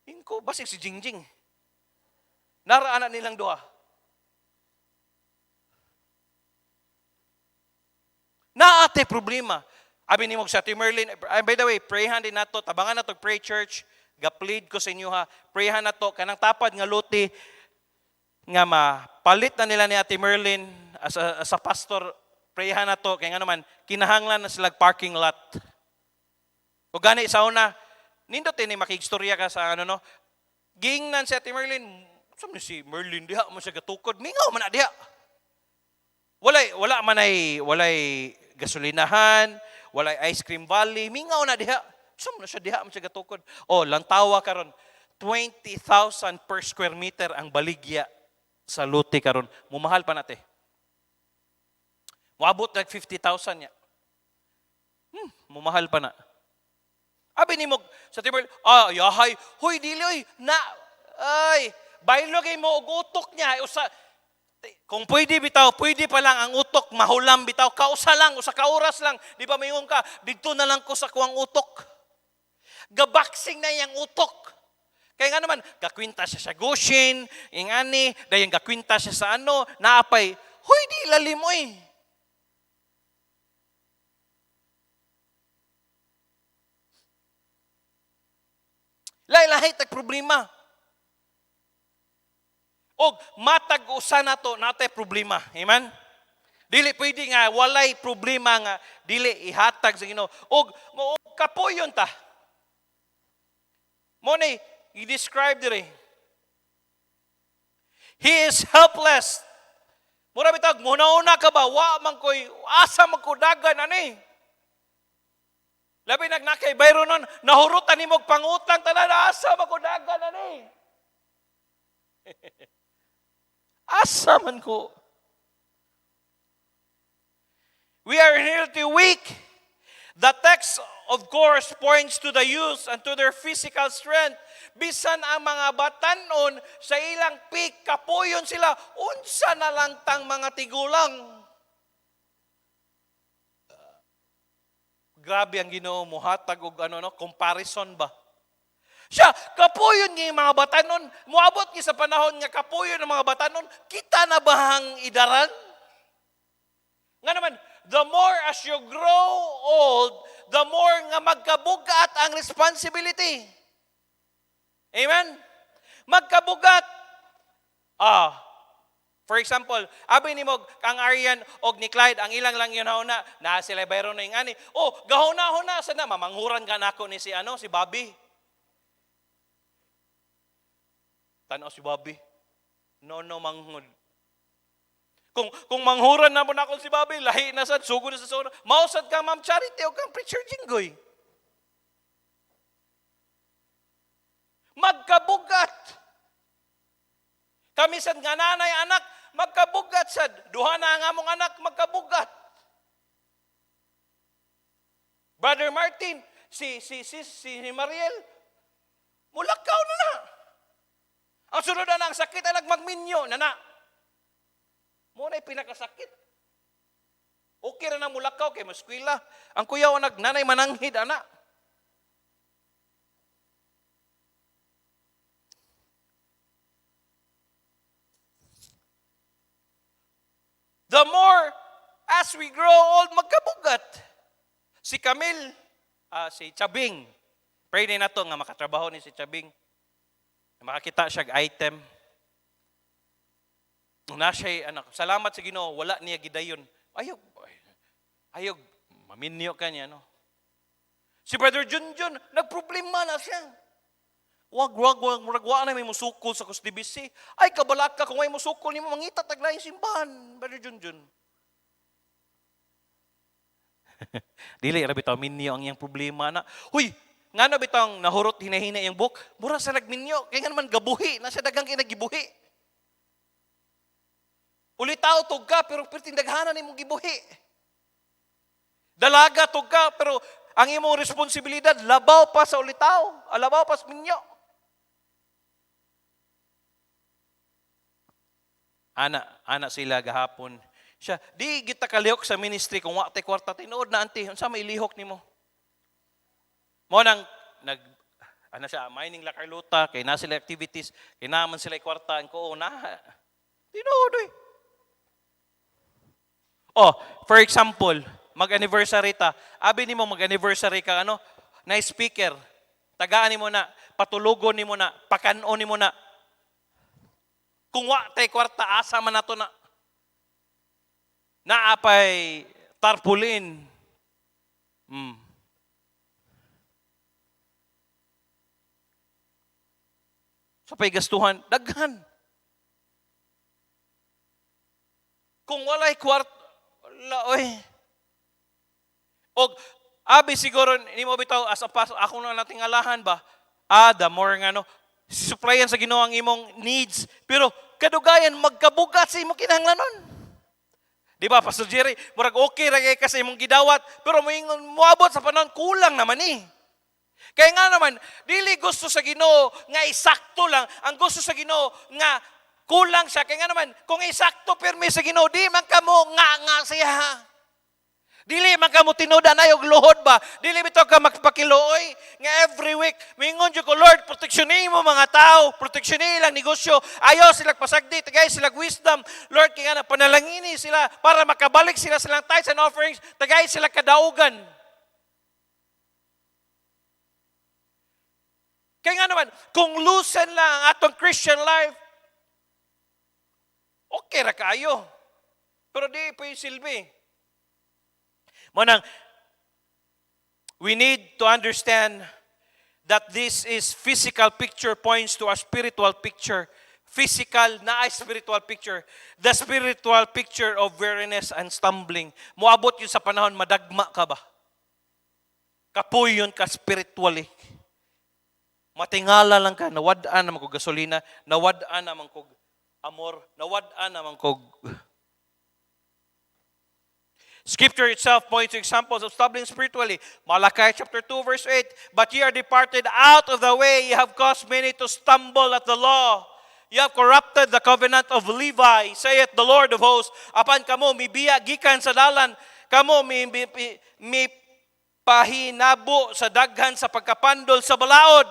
Ingko, basig si Jingjing. Naraan na nilang duha. Naate problema. Abi ni mo sa Ate Merlin, by the way, prayhan din nato, tabangan nato pray church, ga-plead ko sa inyo ha, prayhan nato, kanang tapad nga luti, nga mapalit na nila ni Ate Merlin as a pastor, prayhan na to, kaya nga naman, kinahanglan na sila parking lot. O gani sa una, nindot ni makigstorya ka sa ano no, gingnan si Ate Merlin, saan si Merlin, diha mo siya gatukod, mingaw man na diha. Walay gasolinahan, walay ice cream valley, mingaw na diha. Saan na siya diha mo siya gatukod. O, lantawa karon 20,000 per square meter ang baligya sa luti karon. Mumahal pa nate. Wabot nag 50,000 niya. Mumahal pa na. Abi ni mo sa tibol, yahay, huy dili oy, baylo kay mo og utok niya usa. Kung pwede bitaw, pwede pa lang ang utok mahulam bitaw, kausa lang, usa ka oras lang, di ba mayong ka, didto na lang ko sa kuwang utok. Gabaksing na yang utok. Kaya nga naman, gakwinta siya sa Goshen, ingani, dayon gakwinta siya sa ano, naapay, huy di lalim oy. Lahi-lahi tag problema. Og matag usa nato natay problema. Amen. Dili pwede nga walay problema nga dili ihatag sa Ginoo. Og kapuyon ta. Mo ni i-describe dire. He is helpless. Mura bitag muna-una ka ba wa man koy asa man ko dagan ani. Labi nagnakay bayro nun, nahurutan ni mong pangutang, tanan, asa makudagan na ni. Asa man ko. We are inherently weak. The text, of course, points to the youth and to their physical strength. Bisan ang mga batanon sa ilang peak, kapuyon sila, unsa na lang tang mga tigulang. Grabe ang Ginoo mo hatag og comparison ba? Siya kapuyon nga mga batanon, moabot ni sa panahon nga kapuyon ng mga batanon, kita na bahang idaran? Nga naman, the more as you grow old, the more nga magkabugat ang responsibility. Amen? Magkabugat. For example, abi ni mo kang Arian og ni Clyde, ang ilang lang yun na sila bayro na yung ani. Gahuna-huna sa na, mamanghuran ka na ako ni si Bobby. Tanaw si Bobby. No, manghud. Kung manghuran na mo na ako si Bobby, lahi na sad, sugod na sa sura. Mausad ka, Ma'am Charity, o kang Preacher Jinggoy. Magkabugat. Kami sad nga nanay, anak, magkabugat sad. Duha na nga mong anak, magkabugat. Brother Martin, si Mariel, mulakaw na. Ang sunod na ang sakit ay nagmagminyo na. Muna ay pinakasakit. Okay na mulakaw kay maskwila. Ang kuyaw nagnanay mananghid, ana. The more as we grow old, magkabugat. Si Camille, si Chabing, pray na to nga makatrabaho ni si Chabing. Makakita siya item. Na siya, salamat sa Ginoo, wala niya gidayon. Ayog, maminyo ka niya, no? Si Brother Junjun, nagproblema na siya. Wag na may musukol sa kusdibisi. Ay, kabalat ka kung may musukol, ni mo mangita taglay simbahan, Brother Junjun. Dili, rabi tao, minyo ang iyang problema na. Huy, nga na bitang nahurot hinahina yung book, mura sa nagminyo, kaya nga naman gabuhi, nasa dagang kinagibuhi. Ulitaw tog ka, pero pertindaghanan ni mong gibuhi. Dalaga tog ka, pero ang imong responsibilidad, labaw pa sa ulitaw, labaw pa sa minyo. Ana sila gahapon. Siya, di kita kalihok sa ministry kung wakte kwarta, tinuod na anti, unsa may ilihok nimo? Mo nang siya, mining la Carlota, kay na sila activities, kay naman sila kwarta, ko na. Tinuod eh. Oh, for example, mag-anniversary ta. Abi nimo mag-anniversary ka na speaker. Tagaan nimo na, patulugon nimo na, pakanon nimo na. Kung wakte kwarta asa man nato na. Naapay tarpaulin. Sa pay gastuhan, daghan. Kung walay kwarta, oy. Og abi siguro ni mo bitaw as a pastor, ako na natingalahan ba? The more supplyan sa Ginoo ang imong needs, pero kadugayan magkabugat sa imong kinahanglanon. Di ba, Pastor Jerry, murag okay ra kay kasi imong gidawat, pero moabot sa panahon kulang naman eh. Kaya nga naman, dili gusto sa Ginoo nga isakto lang, ang gusto sa Ginoo nga kulang siya. Kaya nga naman, kung isakto pirmi sa Ginoo, di man kamo nga siya. Dili man kamo tinudan ay og luhod ba? Dili bitaw ka magpakiluoy nga every week mingon jud ko, Lord, proteksyonin mo mga tao, proteksyonin ilang negosyo, ayaw sila pasagdi, tagay sila wisdom, Lord, kaya na panalangini sila para makabalik sila silang tithes and offerings, tagay sila kadaugan. Kaya nga naman, kung loosen lang ang atong Christian life, okay ra kayo. Pero di pa yung silbi. Manang, we need to understand that this is physical picture points to a spiritual picture. Physical na spiritual picture. The spiritual picture of weariness and stumbling. Moabot yun sa panahon, madagma ka ba? Kapoy yun ka spiritually. Matingala lang ka, nawadaan naman kong gasolina, nawadaan naman kong amor, nawadaan naman kong... Scripture itself points to examples of stumbling spiritually. Malachi chapter 2 verse 8, but ye are departed out of the way, ye have caused many to stumble at the law. You have corrupted the covenant of Levi, saith the Lord of hosts. Apan kamo, mibiya gikan sa dalan, kamo mi pahinabo sa daghan sa pagkapandol sa balaod.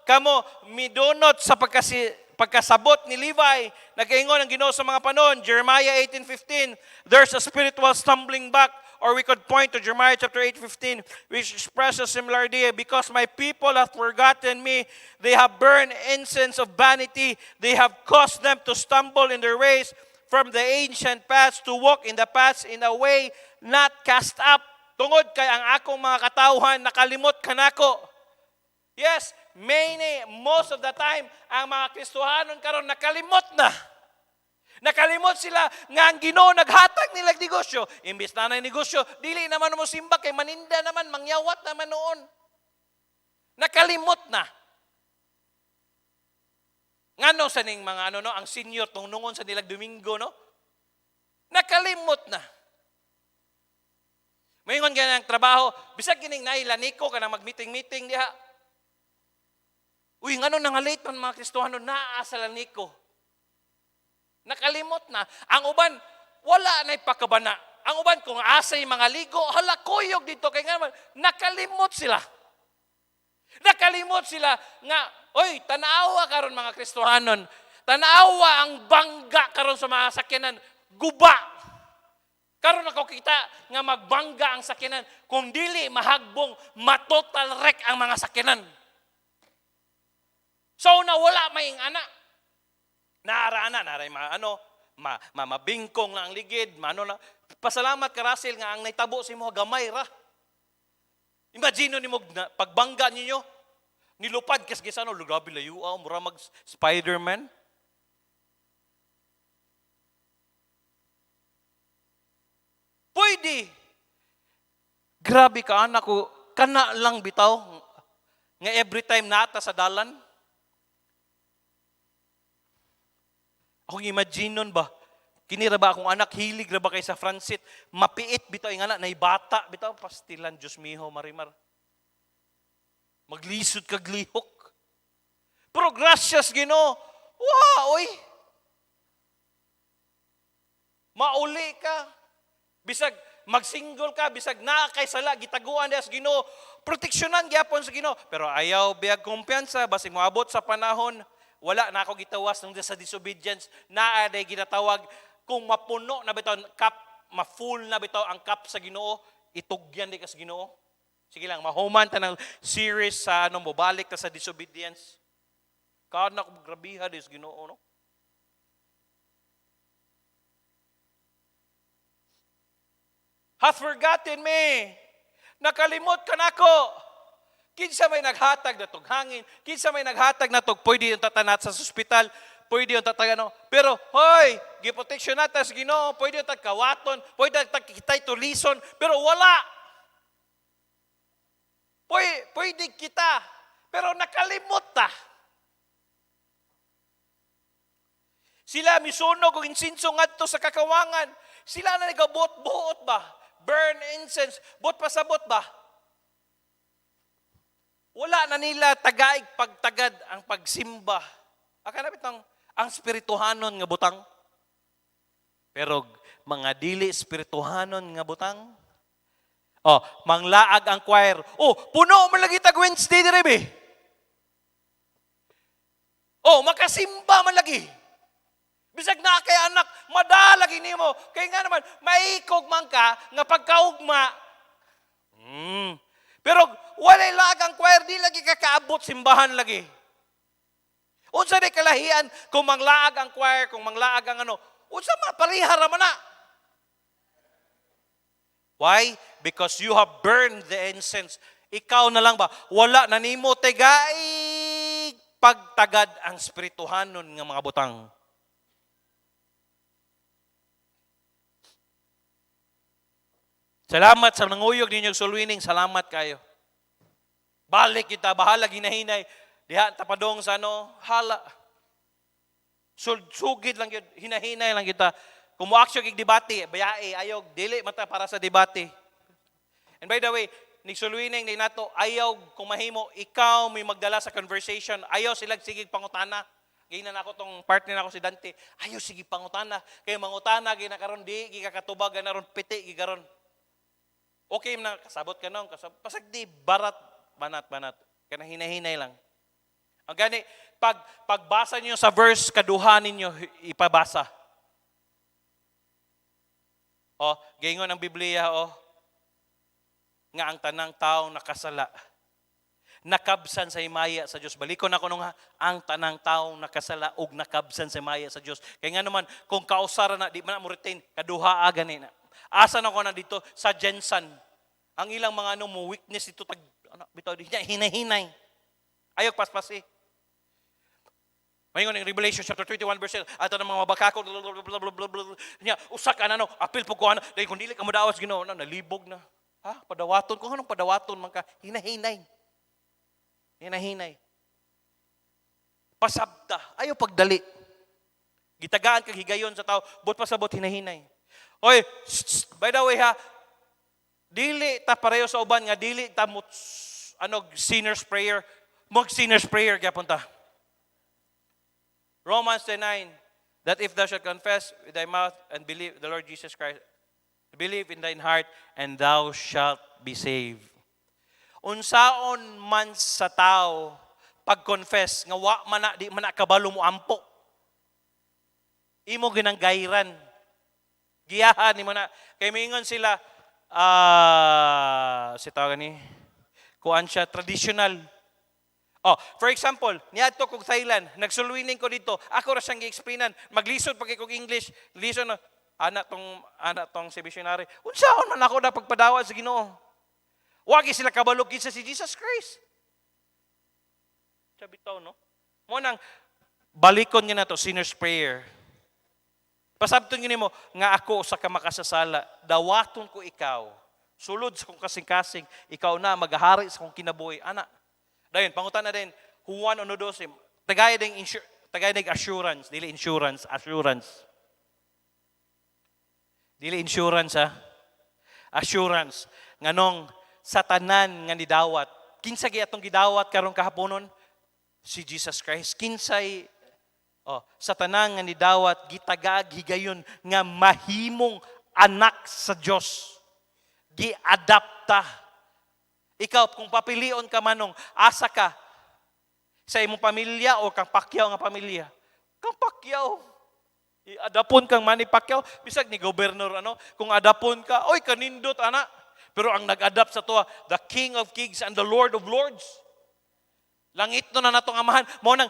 Kamo midunot sa pagkasabot ni Levi. Nagaingon ang Ginoo sa mga panon. Jeremiah 18:15, there's a spiritual stumbling back. Or we could point to Jeremiah chapter 8:15, which expresses a similar idea. Because my people have forgotten me, they have burned incense of vanity. They have caused them to stumble in their ways from the ancient paths, to walk in the paths in a way not cast up. Tungod kay ang akong mga katawhan nakalimot kanako. Yes, most of the time, ang mga Kristohanon karon nakalimot na. Nakalimot sila nga ang Ginoo naghatag nila negosyo. Imbis na negosyo, dili naman mo simba kay maninda naman, mangyawat naman noon. Nakalimot na. Ngano sa ning mga ang senior tungungon sa nilag Domingo, no? Nakalimot na. Mayingon ka ng trabaho, bisag kining nailaniko ka na mag-meeting-meeting diha. Uy, ngano nang late man mga Kristohano, naa sa laniko. Nakalimot na. Ang uban, wala na ipakabana. Ang uban, kung asay mga ligo, hala, kuyog dito. Kaya nga, nakalimot sila. Nakalimot sila nga, oy, tanawa karon mga Kristohanon. Tanawa ang bangga karon sa mga sakyanan. Guba. Karon ako kita nga magbangga ang sakyanan. Kung dili, mahagbong, matotal wreck ang mga sakyanan. So, nawala maing anak. Naray mga mabingkong na ang ligid, na. Pasalamat ka Russell nga ang naitabo sa imo gamay ra. Imagine nimo pagbangga ninyo, nilupad kas gisano, grabe layo mura mag Spider-Man. Pwede. Grabe ka anak ko, kana lang bitaw nga every time nata sa dalan. Ako imagine nun ba, kinira ba akong anak, hilig ra ba kay sa Francis, mapiit bitaw yung anak, naibata bitaw, pastilan, Diyos miho, marimar. Maglisod ka glihok. Pero gracias Ginoo, wow, oy. Mauli ka, bisag mag-single ka, bisag na kay sala, gitaguan diya sa Ginoo, proteksyonan gyapon sa Ginoo, pero ayaw biyag kumpiyansa, basig moabot sa panahon, wala na ako gitawas nung sa disobedience, na aday ginatawag, kung mapuno na bitaw, ma-full na bitaw ang cup sa Ginoo, itugyan di ka sa Ginoo. Sige lang, mahuman ta ng series sa mobalik ta sa disobedience. Kana ko grabiha di sa Ginoo, no? Hath forgotten me. Nakalimot ka nako. Kinsa may naghatag na tog hangin, kinsa may naghatag na tog, pwede yung tatanat sa ospital, pwede yung tatagano. Pero, hoy, giproteksyon natin sa Ginoo, pwede yung tagkawaton, pwede yung tagkitay tulison, pero wala. Pwede kita, pero nakalimot ta. Sila misunog o insinso ngadto sa kakawangan. Sila na nagabot-buot ba? Burn incense, bot pasabot ba? Wala na nila tagaig pagtagad ang pagsimba. Akanapit ang spirituhanon nga butang. Pero mga dili spirituhanon nga butang. Oh, manglaag ang choir. Oh, puno man lagi tag Wednesday dire be. Oh, makasimba man lagi. Bisag na kay anak, madalagi nimo. Kay nga naman, maikog man ka nga pagkaugma. Pero walay lagang choir, di lagi kakaabot simbahan lagi. Unsa di kalahian kung manglaag ang choir, kung manglaag ang unsa maparihara man na. Why? Because you have burned the incense. Ikaw na lang ba? Wala na nimo tegay pagtagad ang spirituhanon nga mga butang. Salamat sa nanguyog ninyong sulwining. Salamat kayo. Balik kita, bahala, ginahinay. Diha, tapadong sa hala. Sugid lang yun, hinahinay lang kita. Kung mo-action kig debate, bayae, ayog, dili mata para sa debate. And by the way, ni sulwining ni nato, ayaw kung mahimo, ikaw may magdala sa conversation, ayaw silang sigig pangutana. Gina na ako tong partner ako si Dante, ayaw sigig pangutana. Kaya mangutana, gina karon di, gikakatubag, ganaron piti, gikaron. Okay na, kasabot ka nung, pasag di, barat, banat. Kana hinahinay lang. Ang gani, pagbasa niyo sa verse, kaduha ninyo, ipabasa. O, gaingon ang Biblia, nga ang tanang taong nakasala, nakabsan sa himaya sa Diyos. Balikon ako nung ang tanang taong nakasala ug nakabsan sa himaya sa Diyos. Kaya nga naman, kung kausara na, di man mo retain, kaduha ganin na. Asa na ko na dito sa Jensen. Ang ilang mga mo weakness dito bitaw hinahinay. Ayog paspasi. Mayon ng Revelation chapter 21 verse ato ng mga mabakako nya usak ana apil po ko ana dahil kung dili ka modawas Ginoo nalibog na. Ha, padawaton ko anong padawaton man ka hinahinay. Hinahinay. Pasabta, ayo pagdali. Gitagaan kag higayon sa tao, bot pasabot hinahinay. Oy, by the way ha, Dili ta pareho sa uban nga dili ta mo sinner's prayer. Sinner's prayer gyapon ta. Romans 10:9, that if thou shalt confess with thy mouth and believe the Lord Jesus Christ, believe in thine heart, and thou shalt be saved. Unsaon man sa tao pag-confess nga wa man di man kabalo mo ampo. Imo ginanggayran. Giyahan ni mo na kay mingon sila si tawag ni kuan siya traditional. Oh, for example, niadto kog Thailand, nagsulwining ko dito. Ako ra siyang gi-explainan. Maglisod pa kay kog English. Listen na ana tong si missionary. Unsaon man ako na pagpadawa sa Ginoo? Wa gi sila kabalo kinsa si Jesus Christ. Sabi taw no. Mo nang balikon niya na to sinner's prayer. Pasabton gini mo nga ako sa kamakasasala, dawaton ko ikaw. Sulod sa kong kasing-kasing, ikaw na maghahari sa kong kinabuhi. Ana. Dayon pangutan na din Juan 1:12. Tagay ding assurance, dili insurance, assurance. Dili insurance ha. Assurance nganong sa tanan nga nidawat. Kinsa gi atong gidawat karon kahaponon? Si Jesus Christ. Kinsay sa tanang nga nidawat, gitagag, higayon, nga mahimong anak sa Diyos. Giadapta. Ikaw, kung papilion ka manong, asa ka sa imong pamilya o kang Pacquiao nga pamilya. Kang Pacquiao. Adapon kang Manny Pacquiao. Bisag ni Gobernador, kung adapon ka, oy, kanindot, ana. Pero ang nag-adapt sa tuwa, the King of Kings and the Lord of Lords. Langit no na natong amahan. Mo nang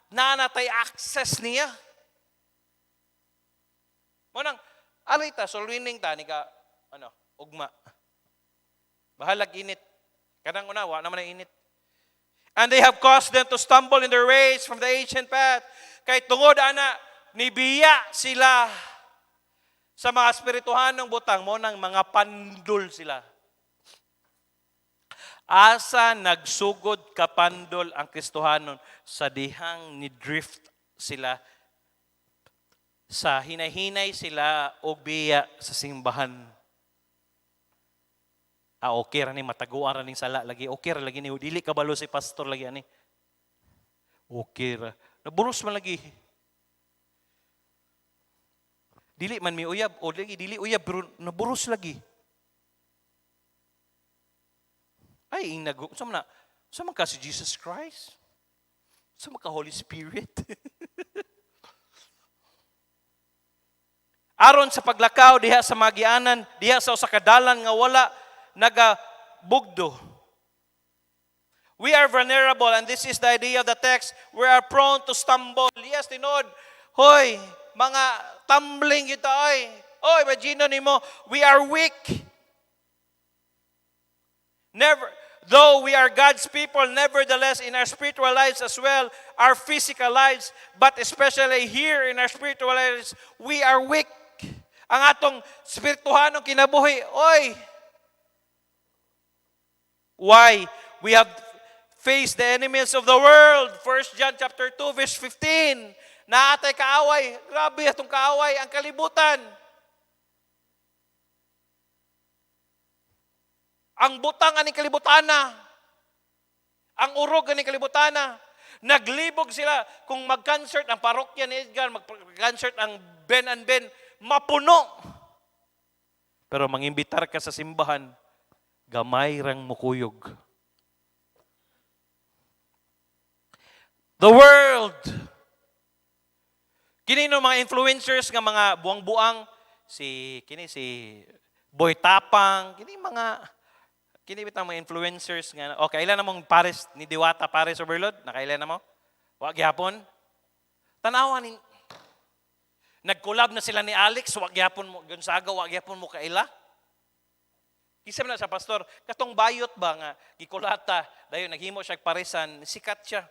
nanatay access niya. Mo nang alita solwining ta ni ka ugma. Bahalag init. Kanang unawa naman ang init. And they have caused them to stumble in their ways from the ancient path. Kay tungod ana nibiya sila sa mga espirituhanong butang mo nang mga pandol sila. Asa nagsugod kapandol ang Kristohanon sa dihang ni-drift sila sa hinahinay sila og biya sa simbahan. Okay ra ni mataguan ra ning sala lagi. Okay ra lagi ni dili kabalo si pastor lagi ani. Okay ra. Naburos man lagi. Dili man mi uyab o lagi dili uyab pero naburos lagi. Ay, sama ka si Jesus Christ? Sama ka Holy Spirit? Aron sa paglakaw, diha sa magianan, diha sa usakadalan nga wala nagabugdo. We are vulnerable, and this is the idea of the text. We are prone to stumble. Yes, tinod. Hoy, mga tumbling ito ay. Oy, imagine nimo, we are weak. Though we are God's people, nevertheless in our spiritual lives as well, our physical lives, but especially here in our spiritual lives, we are weak. Ang atong spirituhanong kinabuhi, oy! Why? We have faced the enemies of the world. 1 John chapter 2, verse 15. Naatay kaaway. Grabe atong kaaway, ang kalibutan. Ang butang ani kalibutana. Ang urog ani kalibutana. Naglibog sila kung mag-concert ang parokya ni Edgar, mag-concert ang Ben and Ben, mapuno. Pero mangimbitar ka sa simbahan, gamay rang mukuyog. The world. Kini no mga influencers nga mga buang-buang si Boy Tapang, kini bitang mga influencers nga okay ilan namong Paris ni Diwata Paris Overload nakailan na mo wa gyapon tanawa ni nag-collab na sila ni Alex wa gyapon mo Gonzaga wa gyapon mo kaila kisa na sa pastor katong bayot ba nga gikulata dayon naghimo siya parisan sikat siya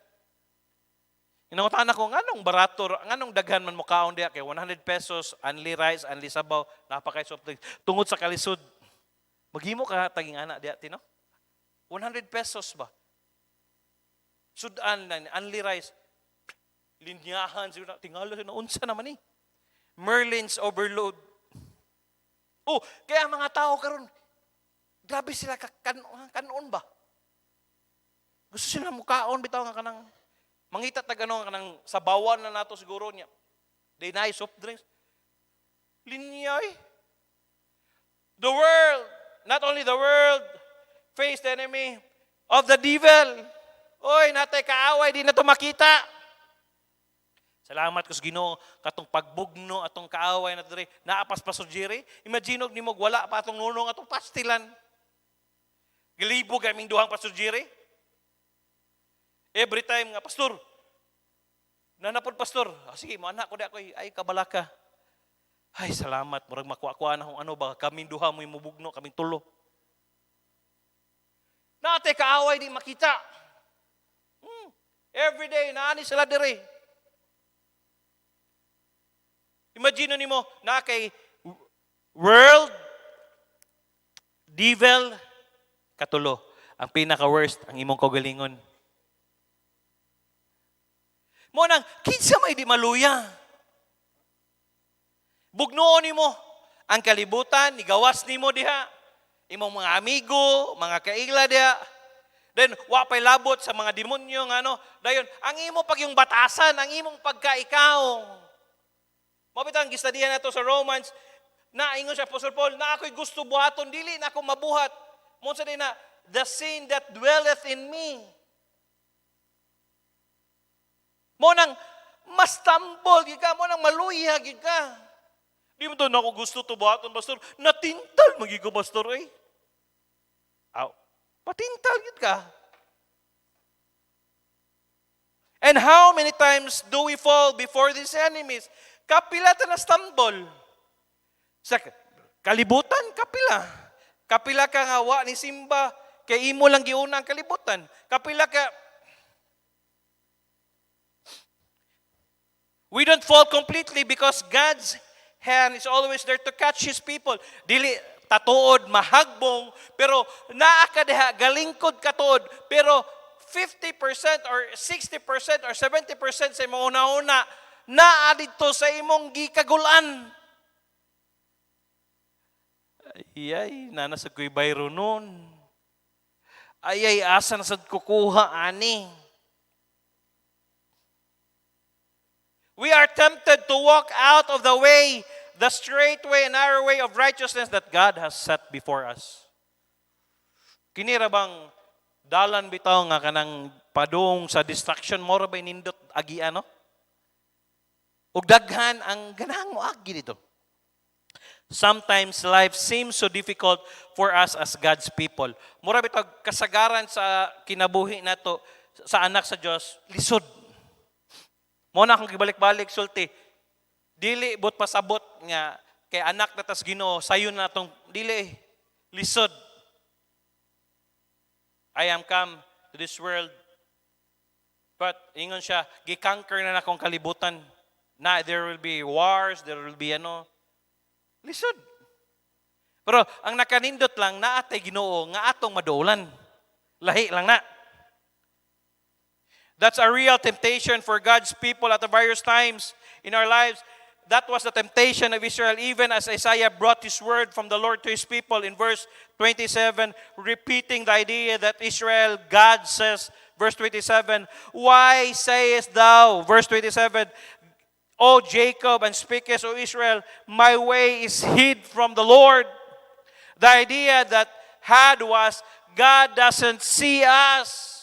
inangutan ako nganong barato nganong daghan man mo kaon diha kay 100 pesos only rice only sabaw napakay soft drinks tungod sa kalisod. Maghimo ka taging anak diya, tino? 100 pesos ba? Sudan na, only rice. Linyahan, tingala na unsa naman eh. Merlin's overload. Oh, kaya mga tao karon Grabe sila kanon ba? Gusto sila mukaon bitaw nga kanang mangita tag ano nga kanang sabawan na nato siguro niya. Day na soft drinks. Linyay. The world, not only the world, face the enemy of the devil. Oy, natay kaaway, di na to makita. Salamat ko sa Ginoo katong pagbugno atong kaaway na diri naapas pa surgery. Imagine nimo wala pa atong nunong atong pastilan. Gilibog kaming duhang pa surgery. Every time nga pastor. Nanapod pastor. Sige, mo anak ko di ako ay kabalaka. Ay, salamat. Murag makuha-kuha na kung ano ba. Kaming duha mo imubugno, kaming tulo. Nate kaaway di makita. Every day, naani sila diri. Imagine nimo na kay world, devil, katulo. Ang pinaka-worst, ang imong kaugalingon. Mo nang, kinsa may di maluya. Bugnoon nimo ang kalibutan, igawas nimo diha. Imong mga amigo, mga kaigla diha. Then, wapay labot sa mga demonyo nga ano. Dayon, ang imo pag yung batasan, ang imong pagkaikaw. Mabitang gistadihan na to sa Romans, na ingon siya, Apostle Paul, na ako'y gusto buhaton, dili na ako mabuhat. Munsa din na, the sin that dwelleth in me. Mo nang mas tambol, ka, mo nang maluya, ka. Di mo to na ako gusto to buhaton, pastor. Natintal, magigo, pastor, eh. Aw, patintal, ka. And how many times do we fall before these enemies? Kapila ta na stumble. Sa kalibutan, kapila. Kapila ka nga wa ni Simba, kay imo lang giuna ang kalibutan. Kapila ka, we don't fall completely because God's hand is always there to catch His people. Dili tatuod, mahagbong, pero naa ka diha, galingkod katuod, pero 50% or 60% or 70% sa imong una-una, naa dito sa imong gikagulan. Ayay, nanasag ko'y bayro nun. Ayay, asa nasad kukuha, ani. We are tempted to walk out of the way, the straight way and narrow way of righteousness that God has set before us. Kinira bang dalan bitaw nga kanang padung sa distraction mo ra ba nindot agi ano? Ug daghan ang ganang mo agi dito. Sometimes life seems so difficult for us as God's people. Mura bitaw kasagaran sa kinabuhi nato sa anak sa Dios, lisod. Mo na akong gibalik-balik sulti. Dili but pasabot nga kay anak na tas Ginoo sayon na tong dili lisod. I am come to this world. But ingon siya, gi-conquer na akong kalibutan. Na there will be wars, there will be lisod. Pero ang nakanindot lang na atay Ginoo nga atong maduolan. Lahi lang na. That's a real temptation for God's people at the various times in our lives. That was the temptation of Israel, even as Isaiah brought his word from the Lord to his people in verse 27, repeating the idea that Israel, God says, verse 27, why sayest thou, verse 27, O Jacob, and speakest, O Israel, my way is hid from the Lord. The idea that had was, God doesn't see us.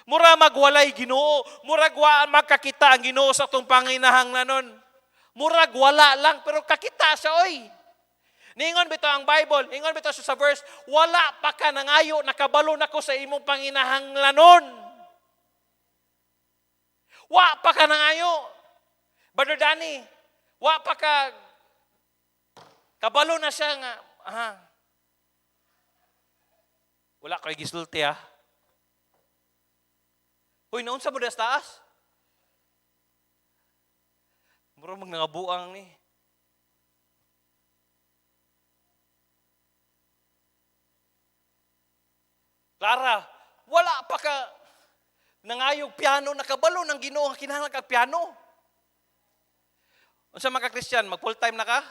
Mura magwalay Ginoo, murag wa magkakita ang Ginoo sa atong panginahanglanon. Murag wala lang pero kakita siya oy. Ningon bitaw ang Bible, ingon bitaw sa verse, wala pa ka nangayo nakabalo nako sa imong panginahanglanon. Wa pa ka nangayo. Brother Danny, wa pa ka kabalo na siya nga. Wala kay gisulti ha. Hoy, naon sa budas taas? Mura mag nangabuang ni. Clara, wala pa ka nangayog piano, nakabalo ng Ginoo nga kinahanglan kag piano. Unsa man ka Christian, mag full time na ka?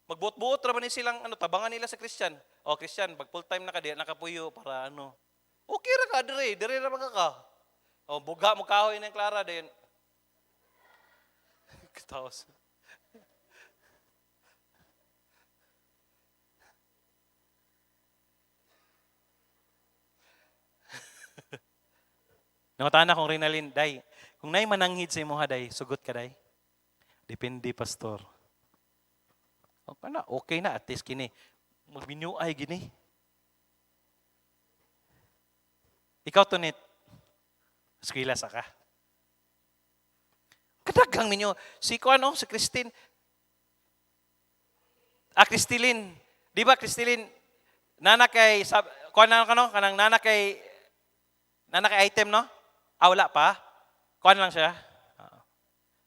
Magbuot-buot ra ba ni silang tabangan nila sa Christian? O Christian, pag full time na ka diya nakapuyo para ano. Okay ra ka dire ra ka. O buga mo kahoy ng Clara din. Taos. Nangutana kong Rinalyn, day, kung nay mananghid sa imo ha, day, sugot ka, day. Depende, pastor. Okay na, at least kini. Magbinyuay, gini. Ikaw, Tunit, eskwela sa ka. Kadagang ninyo, si Christine, Cristilin, di ba, Cristilin, nana kay, kanang nana kay item, no? Wala pa? Kuhan lang siya.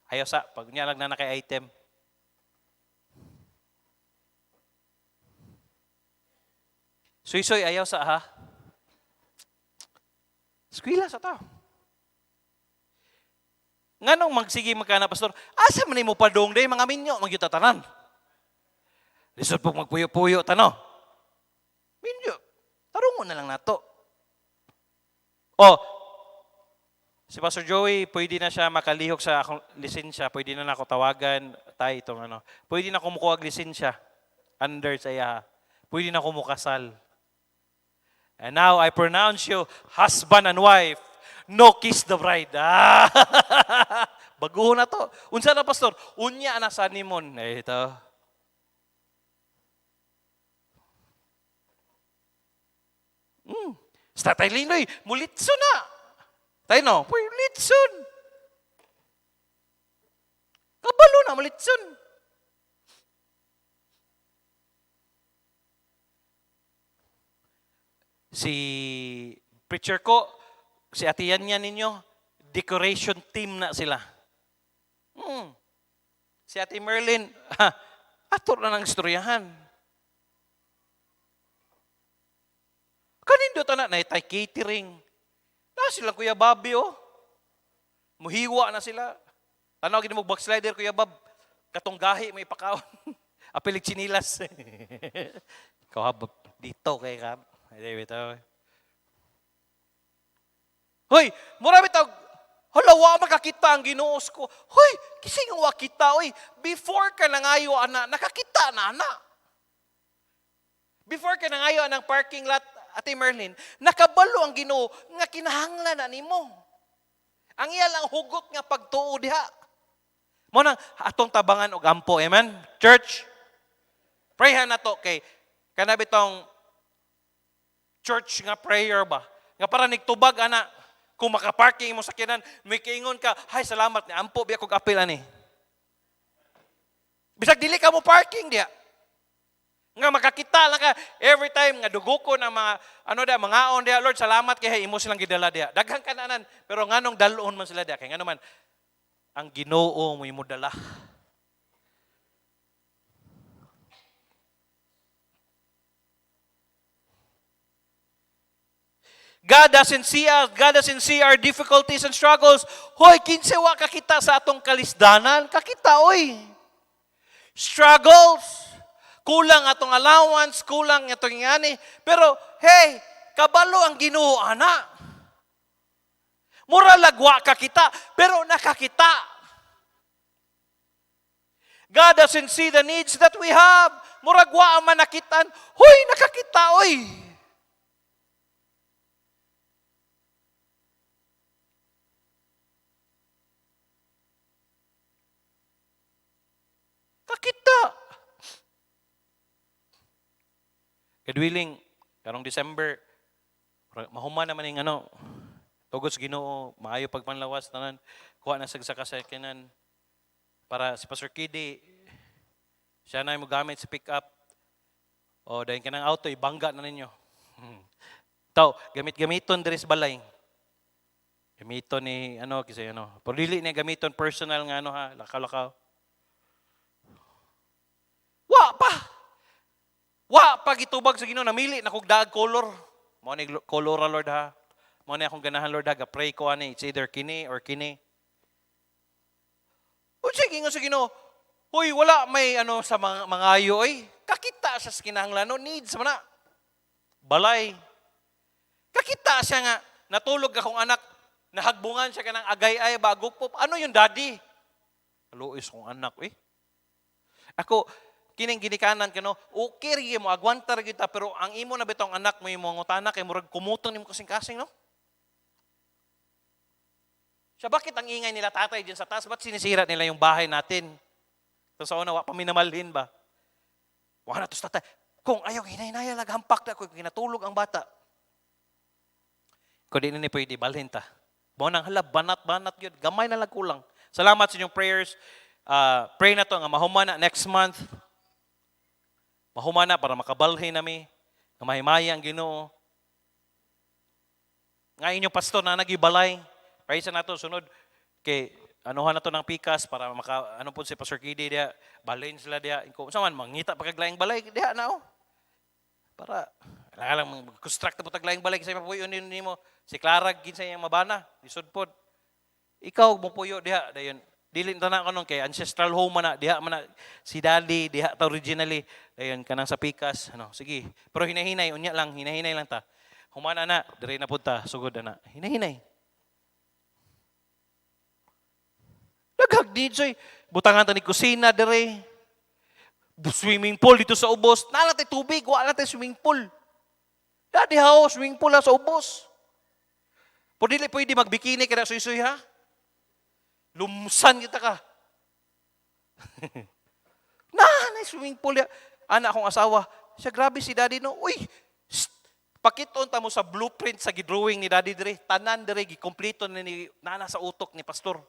Ayaw sa, pag niya lang na naka-item. Suy-suy, ayaw sa ha? Eskwela sa ta. Nganong magsige magkana, pastor? Asa man mo padong day, mga minyo, magyutatanan. Lisod po magpuyo-puyo, tano. Minyo, tarungon na lang nato. Si Pastor Joey, pwede na siya makalihok sa akong lisensya. Pwede na ako tawagan. Itong Pwede na kumukuha ang lisensya. Under sa iya. Pwede na kumukasal. And now, I pronounce you husband and wife. No kiss the bride. Baguho na to. Unsa na, Pastor? Unya na sa nimon. Ito. Sa tatay Linoy, mulitso na. Tayo no, litson. Kabalo na, malitson. Si preacher ko, si atiyan niya ninyo, decoration team na sila. Si Ate Merlin, ator na ng istoryahan. Kanindo ta na itay catering. Silang Kuya Bobby, muhiwa na sila. Tanaw, gini mo backslider, Kuya Bob. Katong gahi, may pakaon. Apilig chinilas. Ikaw habab, dito kay Kab. Hoy, murami tawag, halawa makakita ang ginuos ko. Hoy, kising wa kita, before ka nangayo, nakakita na, Before ka nangayo, ng parking lot, Ate Merlin, nakabalo ang Ginoo nga kinahanglan na nimo. Ang iya lang hugot nga pagtuo diha. Mo nang atong tabangan og ampo, amen? Church, prayhan na to kay kanabi tong church nga prayer ba? Nga para nigtubag ana kung makaparking mo sa kinan, may kiingon ka, hay salamat ni ampo biya kog apil ani. Bisag dili ka mo parking diha. Nga makakita lang ka every time nga dugukon ang mga mga on dia, Lord salamat kay imo silang gidala dia. Daghang kananan pero nganong dalon man sila dia kay ngano man ang Ginoo mo imo dala. God doesn't see us. God doesn't see our difficulties and struggles. Hoy, kinsa wa kakita sa atong kalisdanan? Kakita, struggles. Kulang atong allowance, kulang atong ingani. Pero, hey, kabalo ang Ginoo, ana. Mura lagwa kakita, pero nakakita. God doesn't see the needs that we have. Muragwa ang manakitan. Hoy, nakakita, Kakita. Kadwiling, karong December, mahuman naman yung tugos Ginoo, maayo pagpanlawas, tanan, kuha na sa kasakanan, para si Pastor Kidi, siya na yung gamit sa pick-up, o dahil ka ng auto, ibangga na ninyo. Tao, gamit-gamiton diri sa balay. Gamiton ni, kasi pero dili niya gamiton personal nga lakaw-lakaw. Wa pa gitubag sa Ginoo namili na kog daag color. Mo ni color Lord ha. Mo ni akong ganahan Lord ha, pray ko ani it's either kini or kini. Unsa gingon sa Ginoo? Hoy, wala may sa mga ayo ay kakita siya sa kinahanglan no needs man na. Balay. Kakita siya nga natulog akong anak, nahagbungan siya kanang agay-ay bago po. Ano yung daddy? Luis kong anak Ako kining ginikanan kano, okay ri mo agwantar kita pero ang imo na bitong anak mo imong utana kay murag kumutong nimo kasing-kasing no? Siya bakit ang ingay nila tatay diyan sa taas? Ba't sinisira nila yung bahay natin? Tapos sa una, wa pa minamalhin ba? Wala na tos tatay. Kung ayaw hinay-hinaya, laghampak na ako, kinatulog ang bata. Kung di na ni pwede, balhin ta. Mo nang hala, banat-banat yun. Gamay na lang kulang. Salamat sa inyong prayers. Pray na to nga mahumana next month. Mahumana para makabalhin nami. Nga mahimaya ang Ginoo. Nga inyong pastor na nagibalay. Pray sa nato sunod kay anuhan na to ng pikas para ano po si Pastor Kidi dia balhin sila dia kung saan man mangita pagkaglaing balay dia na para lang mag-construct po taglaing balay sa papuyo nimo si Clara ginsa yang mabana lisod pod ikaw mo puyo diha dayon dili tanan kanon kay ancestral home man na diha man na si daddy diha ta originally dayon kanang sa pikas sige pero hinahinay unya lang hinahinay lang ta humana na dire na pud ta sugod na hinahinay. Daghag DJ, butangan ta ni kusina dire. Swimming pool dito sa ubos. Nala tay tubig, wala tay swimming pool. Dadi how swimming pool sa ubos. Pwede pwede magbikini kada suy-suy ha. Lumsan kita ka. na swimming pool ya. Anak akong asawa, siya grabe si daddy no. Uy, pakiton ta mo sa blueprint sa gidrawing ni daddy dire. Tanan dire gikompleto ni nana sa utok ni pastor.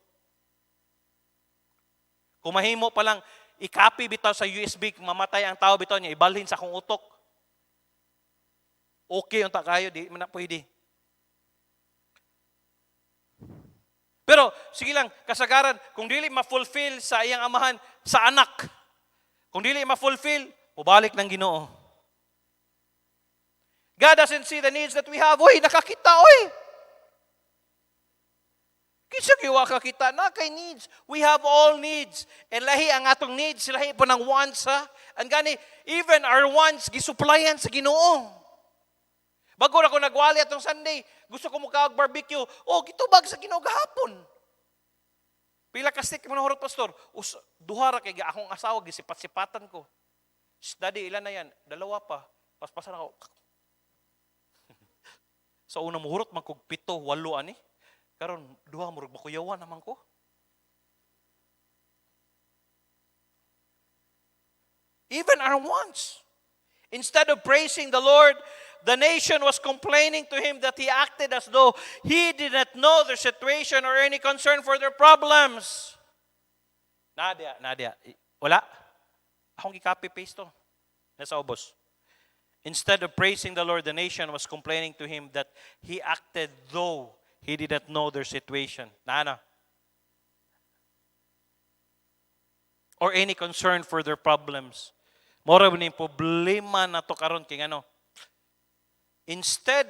Kung mahimo pa lang, i-copy bitaw sa USB, mamatay ang tao bitaw niya, ibalhin sa akong utok. Okay yung kayo, di man na pwede. Pero, sige lang, kasagaran, kung dili ma-fulfill sa iyang amahan, sa anak, kung dili ma-fulfill, ubalik ng Ginoo. God doesn't see the needs that we have. Uy, nakakita, uy! Kisa giwa ka kita na kay needs. We have all needs. And lahi ang atong needs, lahi po ng wants ha. Ang gani, even our wants, gisupplyan sa Ginoo. Bago na ko nagwali atong Sunday, gusto ko mukha barbecue. Oh, gitubag sa Ginoo gahapon. Pila ka stick mo na horot, pastor? Duha ra kay akong asawa, gisipat-sipatan ko. Daddy, ilan na yan? 2 pa. Paspasan ako. Sa unang muhurot, magkog 7, 8 ani. Karon 2 murag makuyawan naman ko. Even our wants. Instead of praising the Lord, the nation was complaining to him that he acted as though he did not know their situation or any concern for their problems. Nadia, wala. Akong i-copy paste to. Nasa ubos. Instead of praising the Lord, the nation was complaining to him that he acted though he did not know their situation. Or any concern for their problems. Mora ni problema na to karon kay ano. Instead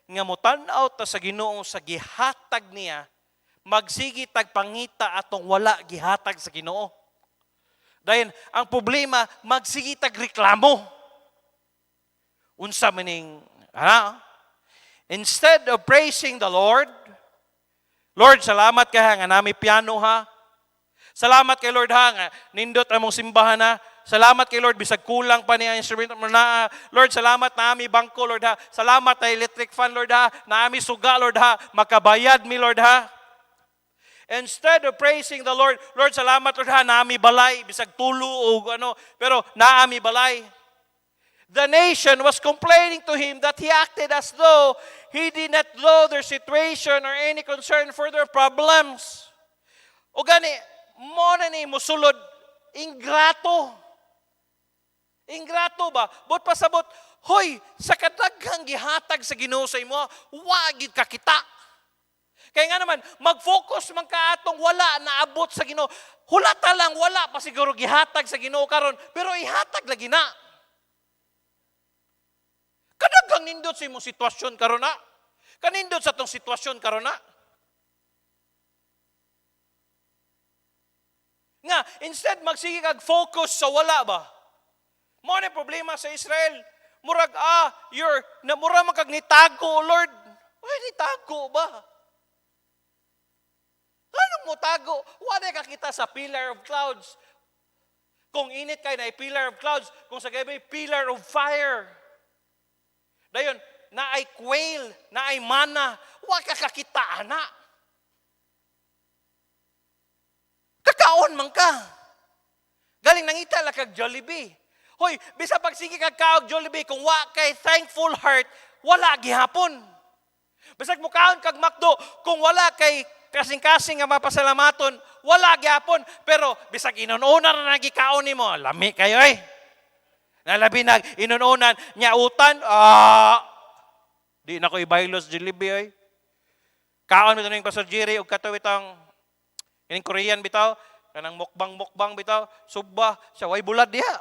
nga motan-aw ta sa Ginoo sa gihatag niya, magsigi tag pangita atong wala gihatag sa Ginoo. Dayon ang problema magsigi tag reklamo. Unsa maning instead of praising the Lord, salamat ka nga nami piano ha. Salamat kay Lord ha nga nindot among simbahan ha. Salamat kay Lord bisag kulang pa niya instrument mo na. Lord, salamat naami bangko Lord ha. Salamat na electric fan Lord ha. Naami suga Lord ha. Makabayad mi Lord ha. Instead of praising the Lord, salamat Lord ha naami balay bisag tulo o ano pero naami balay. The nation was complaining to him that he acted as though he did not know their situation or any concern for their problems. O gani, mo na ni musulod, ingrato. Ingrato ba? But pasabot, hoy, sa kadaghang gihatag sa Ginoo sa imo, wagid ka kita. Kaya nga naman, mag-focus man ka atong wala na abot sa Ginoo. Hulata lang, wala pa siguro gihatag sa Ginoo karon, pero ihatag lagi na. Kadaghang nindot sa imong sitwasyon karon na. Kanindot sa tong sitwasyon karon na. Nga, instead magsige kag focus sa wala ba? Mo na problema sa Israel. Murag, mura man kag nitago, Lord. Ay, nitago ba? Anong mo tago? Wala ka kita sa pillar of clouds. Kung init kayo na pillar of clouds, kung sa gabi, pillar of fire. Dayon, na ay quail, na ay mana, wala ka kakita, ana. Kakaon man ka. Galing nangita lang kag Jollibee. Hoy, bisa pag sige kag kaog Jollibee, kung wa kay thankful heart, wala gihapon. Bisag mo kaon kag McDo, kung wala kay kasing-kasing nga mapasalamaton, wala gyapon. Pero bisag inununan na nagikaon nimo, lami kayo eh. Nalabi na inununan nya utan, di na ko ibaylos Jollibee eh. Kaon mo ning Pastor Jerry og kataw itong ining Korean bitaw, kanang mukbang bitaw, subba sa way bulad diha.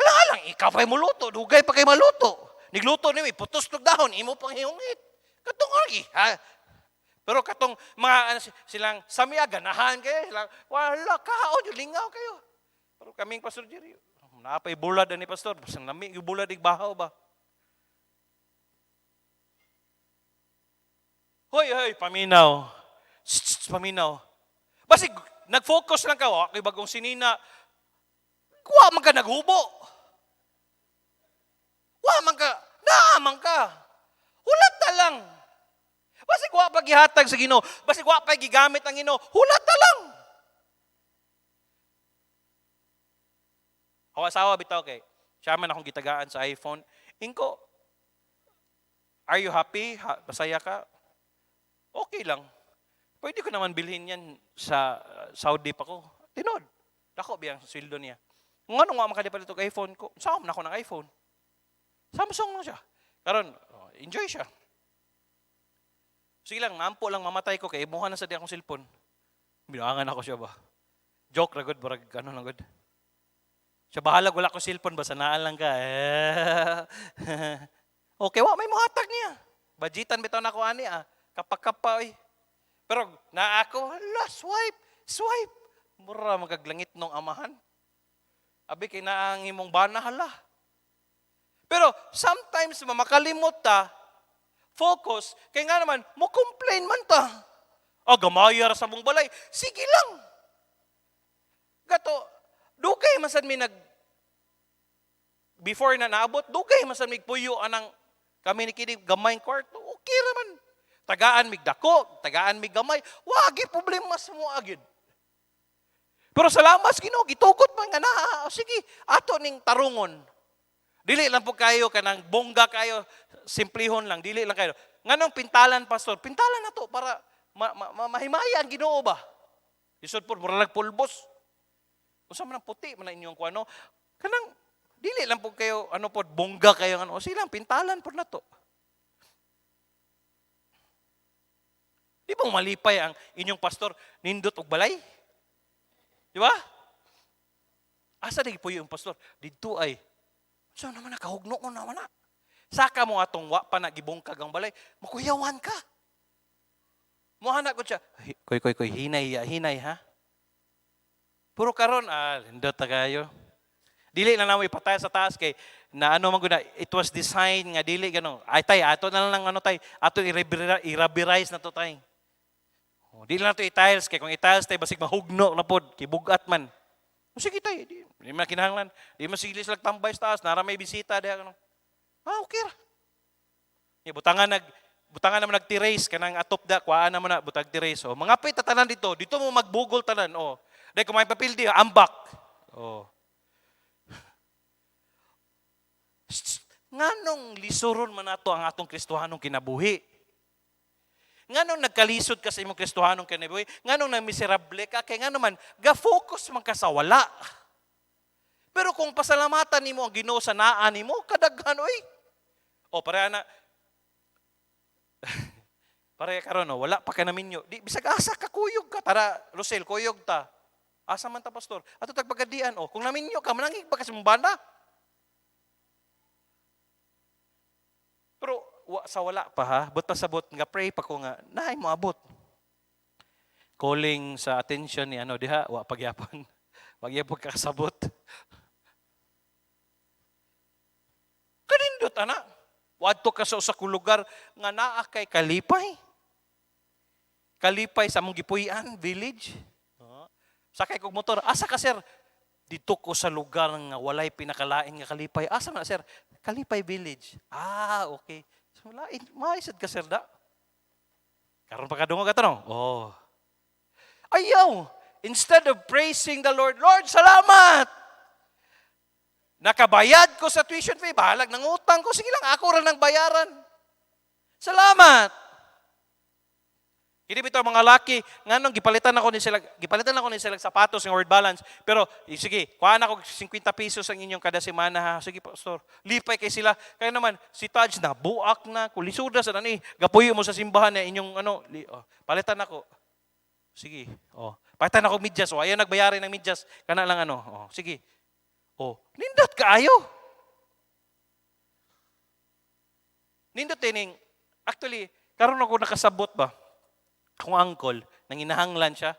Alang ikaw pa'y muluto, dugay pa kay maluto. Nigluto nimo, iputos ng dahon, imo pang hiyungit. Katong argi, ha? Pero katong mga silang samya, ganahan kayo, silang, wala, kaon, yung lingaw kayo. Pero kaming Pastor Jerry, napay bulad ni Pastor, basang nami, yung bulad, igbahaw ba? Hoy, paminaw. Paminaw. Basig, nag-focus lang ka, kay bagong sinina, kuha man ka naghubo. Kuha man ka, naaman ka. Hulat na lang. Basig wa pa gihatag sa Ginoo, basig wa pa gigamit ang Ginoo, hulat na lang. Asawa bitaw kay, siya man akong gitagaan sa iPhone. Inko, are you happy? Masaya ka? Okay lang. Pwede ko naman bilhin yan sa Saudi pa ko. Tinod. Dako biyang sweldo niya. Kung anong nga makalipat ito iPhone ko, saan na ako ng iPhone? Samsung lang siya. Karon, enjoy siya. Sige lang, mampo lang mamatay ko kay ibuhan na sa di akong cellphone. Binuangan ako siya ba? Joke ra gud, barag ano lang gud. Siya bahala, wala ko cellphone, basta naan lang ka. Okay, may muhatag niya. Budgetan bitaw na ko ani kapag-kapa oy. Pero na ako, hala, swipe. Mura magaglangit nung amahan. Abi kay naang imong bana hala. Pero sometimes mamakalimot ta, focus, kaya nga naman, mo complain man ta. Gamayar sa mong balay. Sige lang. Gato, dugay masan mi before na naabot, dugay masan mi puyo anang kami ni kini gamay kwarto. Okay raman. Tagaan mig dako, tagaan mig gamay. Wagi problema sa mo agid. Pero salamat Ginoo, gitukod man nga na. Sige, ato ning tarungon. Dili lang po kayo kanang bongga kayo, simplihon lang, dili lang kayo. Nganong pintalan pastor? Pintalan na to para mahimaya ang Ginoo ba? Isod po mura lang pulbos. Usa man ang puti man inyong kuano. Kanang dili lang po kayo bongga kayo ano. Silang pintalan po na to. Di ba malipay ang inyong pastor nindot og balay? Di ba? Asa di po yung pastor? Dito ay so naman nakahugno ko naman na. Saka mo atong wa pa nagibungkag ang balay, makuyawan ka. Mohana ko siya, koy, hinay ha. Puro karon, lindot ta kayo. Dili na namo ipatay sa taas kay na man gud it was designed nga dili ganun. Ay tay, ato na lang ato i-ruberize na to tay. Dili na to i-tiles kay kung i-tiles tay basig mahugno na pod, kibugat man. Sige tay, di man kinahanglan. Di masilis lang tambay sa taas, nara may bisita diha kanang. Okay ra. Butangan naman nag-terrace kanang atop da, kuhaan naman na butag terrace. Mga pay tatanan dito mo magbugol tanan. Dahil kung may papel di, ambak. Nganong lisuron man nato ang atong Kristohanong kinabuhi? Nganong nagkalisod ka sa imong Kristohanong kinabuhi? Nganong namiserable ka? Kaya nga naman, ga-focus man ka sa wala. Pero kung pasalamatan nimo ang Ginoo sa naa nimo, kadaghan oy. Para na para karon wala pa ka naminyo. Di bisag asa ka kuyog ka tara Rosel kuyog ta. Asa man ta pastor? Ato tagpagadian kung naminyo ka manangig ba ka sa banda? Pero sa wala pa ha, but pasabot nga pray pa ko nga naay mo abot. calling sa attention ni diha, wa pagyapon. Pagyapon kakasabot. Kanindot, anak. Wadto ka sa usa ka lugar nga naa kay kalipay. Kalipay sa mong gipuy-an, village. Sakay kog motor. Asa ka, sir? Dito ko sa lugar nga walay pinakalain nga kalipay. Asa na, sir? Kalipay village. Okay. So, maisad ka, sir, da? Karon pa kadungo ka tanong? Ayaw! Instead of praising the Lord, Lord, salamat! Nakabayad ko sa tuition fee, bahalag ng utang ko, sige lang, ako rin ang bayaran. Salamat! Hindi bitaw mga laki, nganong gipalitan ako ni sila sapatos ng word balance, pero sige, kuhaan ako 50 pesos ang inyong kada semana ha. Sige, pastor, lipay kay sila. Kaya naman, si Taj na, buak na, kulisuda sa nani, gapuyo mo sa simbahan na inyong palitan ako. Sige, palitan ako medyas, ayaw nagbayarin ng medyas, kana lang sige. Nindot kaayo. Nindot tining, actually, karon ako nakasabot ba? Akong uncle, nang inahanglan siya.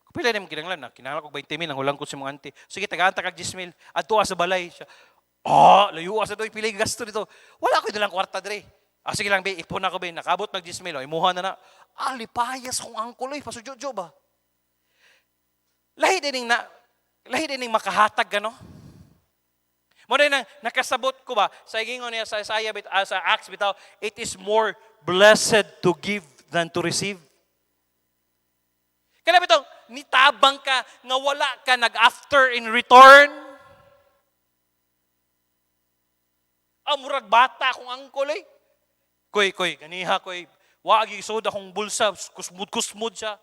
Pila naman kinanglan na, kinahanglan ko 20 mil, ang hulang ko si mga auntie. Sige, taga-anta kag 10 mil, adto sa balay siya. Layo sa doy, pilay gasto dito. Wala ko dalang kwarta dire. Sige lang, be, ipon ako, be, nakabot mag 10 mil, imuha na. Lipayas kong uncle, pasudyo ba? Lahi din makahatag gano. Mo na nakasabot ko ba sa gingon niya sa Isaiah sa Acts bitaw, it is more blessed to give than to receive. Kaya bitaw, nitabang ka nga wala ka nag-after in return. Murag bata akong angkol eh. Koy, ganiha koy. Wagi soda akong bulsa, kusmud siya.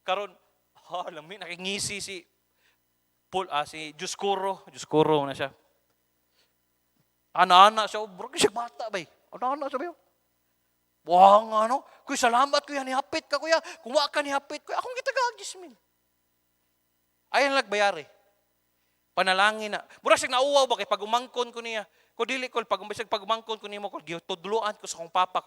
Karon, lami nakingisi si Diyos Kuro na siya. Ana-ana siya, bro, siya bata ba? Ana-ana siya ba? Kuya, salamat kuya, nihapit ka kuya. Kung wala ka nihapit, kuya, akong kitagag 10,000. Ayan nagbayari. Panalangin na. Mura siya nauwaw ba kay pag umangkon ko niya. Kung dili ko, pag umangkon ko niya mo, tudluan ko sa kong papa,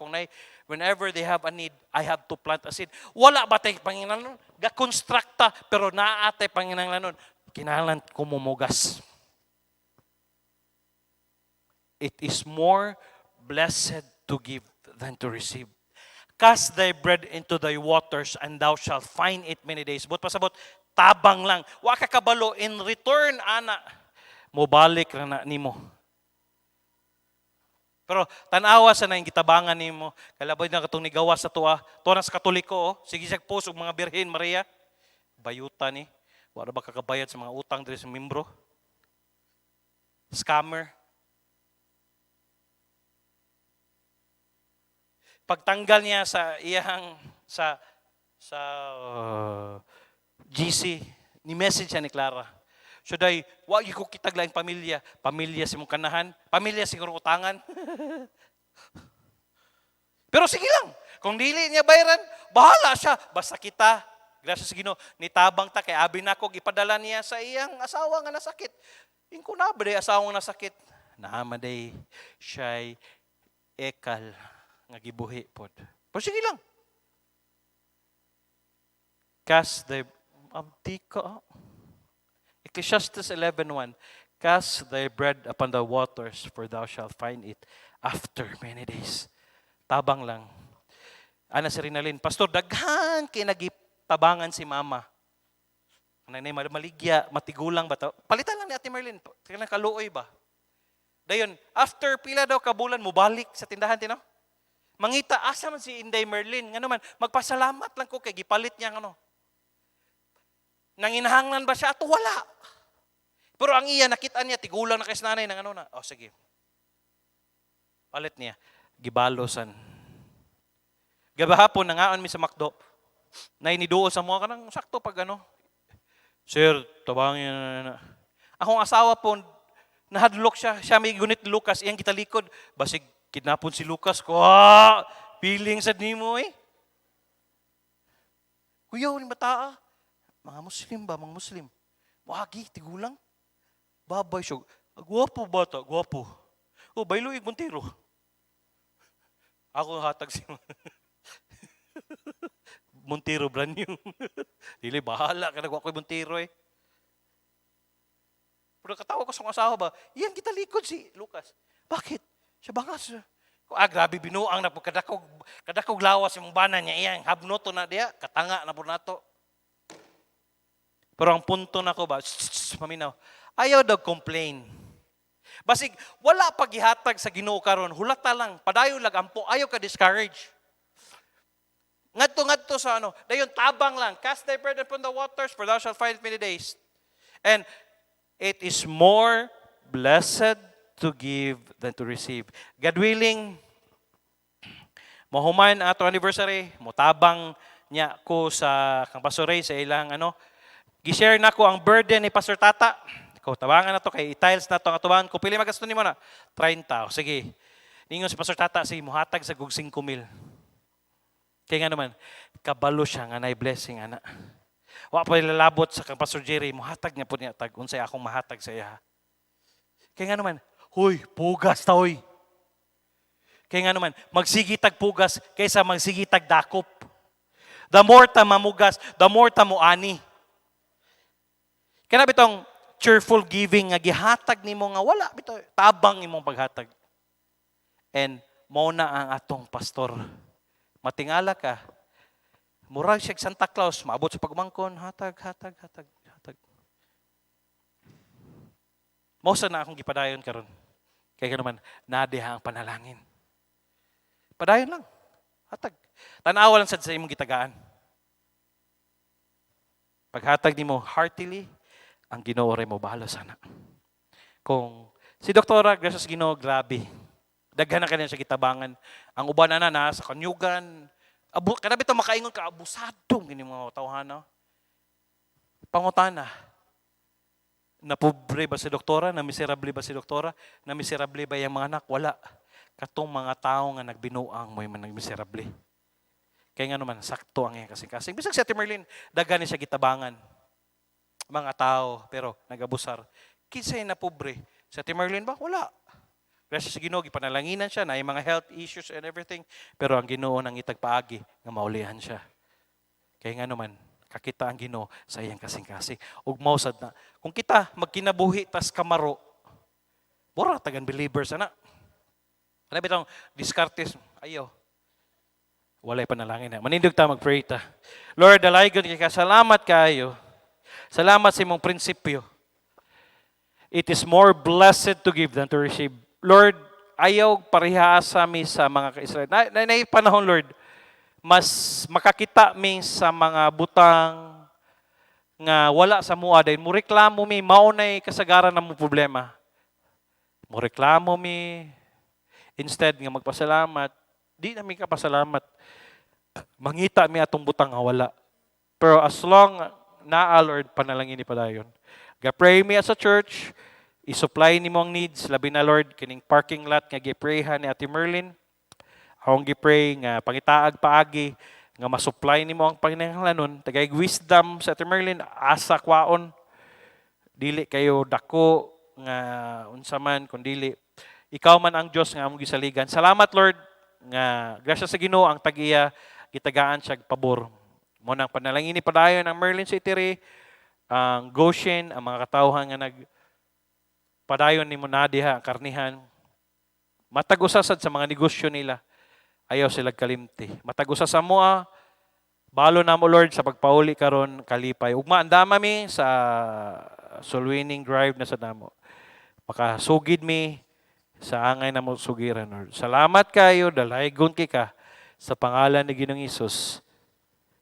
whenever they have a need, I have to plant a seed. Wala ba tayo Panginoon? Gakonstrukta, pero naate Panginoon. Kinahanglan kumumugas. It is more blessed to give than to receive. Cast thy bread into thy waters, and thou shalt find it many days. But pasabot, tabang lang. Wa ka kabalo, in return, ana, mobalik na nimo. Pero tanawa sa na yung gitabangan nimo. Kalaboy na katong nigawa sa tuwa. Tuwa na sa Katoliko, sige siya post og mga Birhen Maria. Bayuta ni. Wala ba kakabayad sa mga utang diri sa membro? Scammer. Pagtanggal niya sa iyang GC, ni message siya ni Clara. So day, wag ko kitaglaing pamilya si mong kanahan, pamilya siguro utangan. Pero sige lang, kung dili niya bayaran, bahala siya. Basta kita, gracias sa Ginoo, nitabang ta kay abi nako gipadala niya sa iyang asawa nga nasakit. Ingko na ba day asawa nga nasakit? Naamaday siya'y ekal nga gibuhi pod. Pero sige lang. Cast thy Ecclesiastes 11:1. Cast thy bread upon the waters, for thou shalt find it after many days. Tabang lang. Ana si Rinalyn, Pastor, daghan kay nagitabangan si mama. Nanay maligya, matigulang ba to? Palitan lang ni Ate Merlin. Kailan kaluoy ba? Dayon, after pila daw kabulan mo balik sa tindahan tino? Mangita asa man si Inday Merlin, ngano man magpasalamat lang ko kay gipalit niya ngano. Nanginahanglan ba siya ato wala. Pero ang iya nakita niya tigulang na kay nanay nang ano na. Sige. Palit niya gibalosan. Gabahapon nangaon mi sa McDo. Nay niduol sa mga kanang sakto pag ano. Sir, tabangin na. Akong asawa po nahadlok siya may gunit Lucas, iyang gitalikod. Basig kidnapon si Lucas ko. Feeling sad nimo eh. Kuya, ni bataa. Mga Muslim ba? Mga Muslim. Wagi, tigulang. Babay siya. Gwapo bata, gwapo. Bayloy, Montero. Ako hatag si Montero brand new. Dili, bahala ka nagwa ko'y Montero eh. Pero katawa ko sa mga asawa ba, yan kita likod si Lucas. Bakit? Siya bangas. Grabe binuang na po, kadakog lawas yung bana niya, iyang habnoto na diya, katanga na po nato. Pero ang punto na ko ba, paminaw, ayaw daw complain. Basig, wala paghihatag sa Ginoo karon, hulata lang, padayo lag ampo, ayaw ka discourage. Ngadto sa dayon tabang lang, cast thy burden upon the waters, for thou shalt find many days. And it is more blessed to give than to receive. God willing, mahuman ato anniversary, mutabang niya ko sa kang Pastor Ray sa ilang gi-share na ko ang burden ni Pastor Tata. Ko tabangan na to kay tiles na to ang atubangan ko. Pili magasto nimo na 30. O, sige. Ningon si Pastor Tata si muhatag sa gug 5,000. Kaya nga naman, kabalo siya nga na blessing ana. Wa pa lalabot sa kang Pastor Jerry, muhatag niya po niya tag unsay akong mahatag sa iya. Kaya nga naman, huy, pugas ta hoy. Kaya nga naman, magsigitag pugas kaysa magsigitag dakop. The more ta mamugas, the more ta muani. Kaya bitong cheerful giving nga gihatag nimo nga wala bitaw tabang imong paghatag. And mao na ang atong pastor. Matingala ka. Murag siya Santa Claus, maabot sa pagmangkon, hatag. Mao sa na akong gipadayon karon. Kaya naman nadiha ang panalangin. Padayon lang. Hatag. Tanawa lang sad sa imong gitagaan. Paghatag nimo heartily, ang Ginoo ray mo bahala sana. Kung si Doktora, gracias Ginoo, grabe. Daghan na kanya sa kitabangan. Ang uban na sa kanyugan. Kanabi ito makaingon ka, abusadong gini mga tawhana. Pangutana. Napobre ba si Doktora? Namiserable ba si Doktora? Namiserable ba yung mga anak? Wala. Katong mga tao nga nagbinuang mo yung nagmiserable. Kaya nga naman, sakto ang iyang kasing-kasing. Bisag si Ate Merlin, daghan siya kitabangan. Mga tao, pero nagabusar. Kinsay na pobre. Sa Ate Merlin ba? Wala. Kasi sa Ginoo, gipanalaginan siya, na yung mga health issues and everything. Pero ang Ginoo nang itagpaagi, nga maulihan siya. Kaya nga naman, kakita ang Ginoo sa iyang kasing-kasing. Ug mausad na. Kung kita magkinabuhi tas kamaro, mura tagan believers ana. Ano bitong diskartes, ayo. Walay panalangin na. Manindog ta mag-pray ta. Lord, dalaygon kay salamat kayo. Salamat sa imong prinsipyo. It is more blessed to give than to receive. Lord, ayaw parihasa mi sa mga ka-Israel. Na panahon, Lord, mas makakita mi sa mga butang nga wala sa mua dahil mo reklamo mi maunay kasagaran ng mo problema. Mo reklamo mi instead nga magpasalamat, di na mi kapasalamat. Mangita mi atong butang nga wala. Pero as long naa, Lord, panalangin ni padayon. Ga-pray me as a church, i-supply ni mo ang needs, labi na Lord, kining parking lot nga giprayhan ni Ate Merlin. Akong gipray nga pangitaag paagi, nga masupply ni mo ang panginahanglanon, tagay wisdom sa Ate Merlin, asa kwaon, dili kayo dako, nga unsa man, kung dili. Ikaw man ang Diyos nga among gisaligan. Salamat Lord, nga grasya sa Ginoo ang tag-iya, gitagaan siya pabor. Mo nang panalangin ni padayon ang Merlin City, ang Goshen, ang mga katawhan nga padayon ni mo nadiha ang karnihan. Matag-usasad sa mga negosyo nila. Ayaw sila kalimti. Matag-usa sa mua, balo na mo Lord sa pagpauli karon kalipay. Ugma andama mi sa soul winning drive na sa damo. Makasugid mi sa angay na mo sugiran Lord. Salamat kayo, dalaygon ka sa pangalan ni Ginoong Hesus.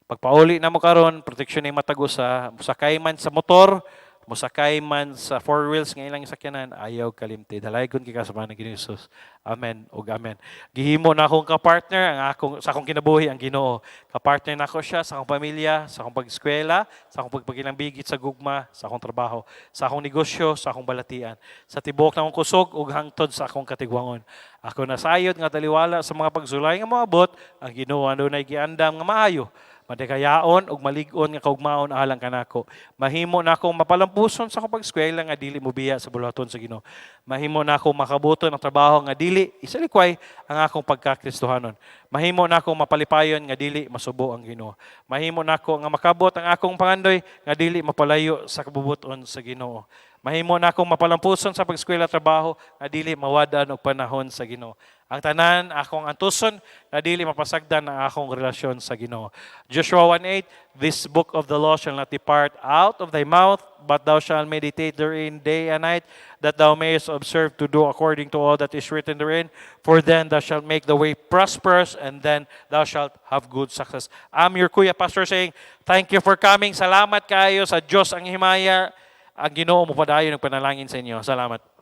Pagpauli na mo karon, proteksyon ay matag-usa, musakay man sa motor, musakay man sa four wheels nga ilang sakyanan, ayaw kalimti. Dalaygon kika sa mga Ginoong Hesus. Amen ug amen. Gihimo na akong ka-partner sa akong kinabuhi ang Ginoo. Ka-partner na ako siya sa akong pamilya, sa akong pag-eskwela, sa akong pagpagilambigit sa gugma, sa akong trabaho, sa akong negosyo, sa akong balatian, sa tibok na akong kusog ug hangtod sa akong katigwangon. Ako nasayod nga taliwala sa mga pagsulay nga moabot, ang Ginoo adunay giandam nga maayo madikayaon ug malig-on nga kaugmaon alang kanako. Mahimo nako mapalampuson sa akong pag-eskwela nga dili mobiya sa buluhaton sa Ginoo. Mahimo nako makabuto ng trabaho nga dili isalikway ang akong pagkakristohanon. Mahimo nako mapalipayon nga dili masubo ang Ginoo. Mahimo nako nga makabot ang akong pangandoy nga dili mapalayo sa kabubuton sa Ginoo. Mahimo na akong mapalampuson sa pag-eskwela trabaho nga dili mawadan og panahon sa Ginoo. Ang tanan akong antuson nga dili mapasagdan ang akong relasyon sa Ginoo. Joshua 1:8, this book of the law shall not depart out of thy mouth, but thou shalt meditate therein day and night, that thou mayest observe to do according to all that is written therein. For then thou shalt make the way prosperous, and then thou shalt have good success. I'm your Kuya Pastor saying, thank you for coming. Salamat kayo sa Diyos ang himaya. Ang Ginoo mo padayon ng panalangin sa inyo. Salamat.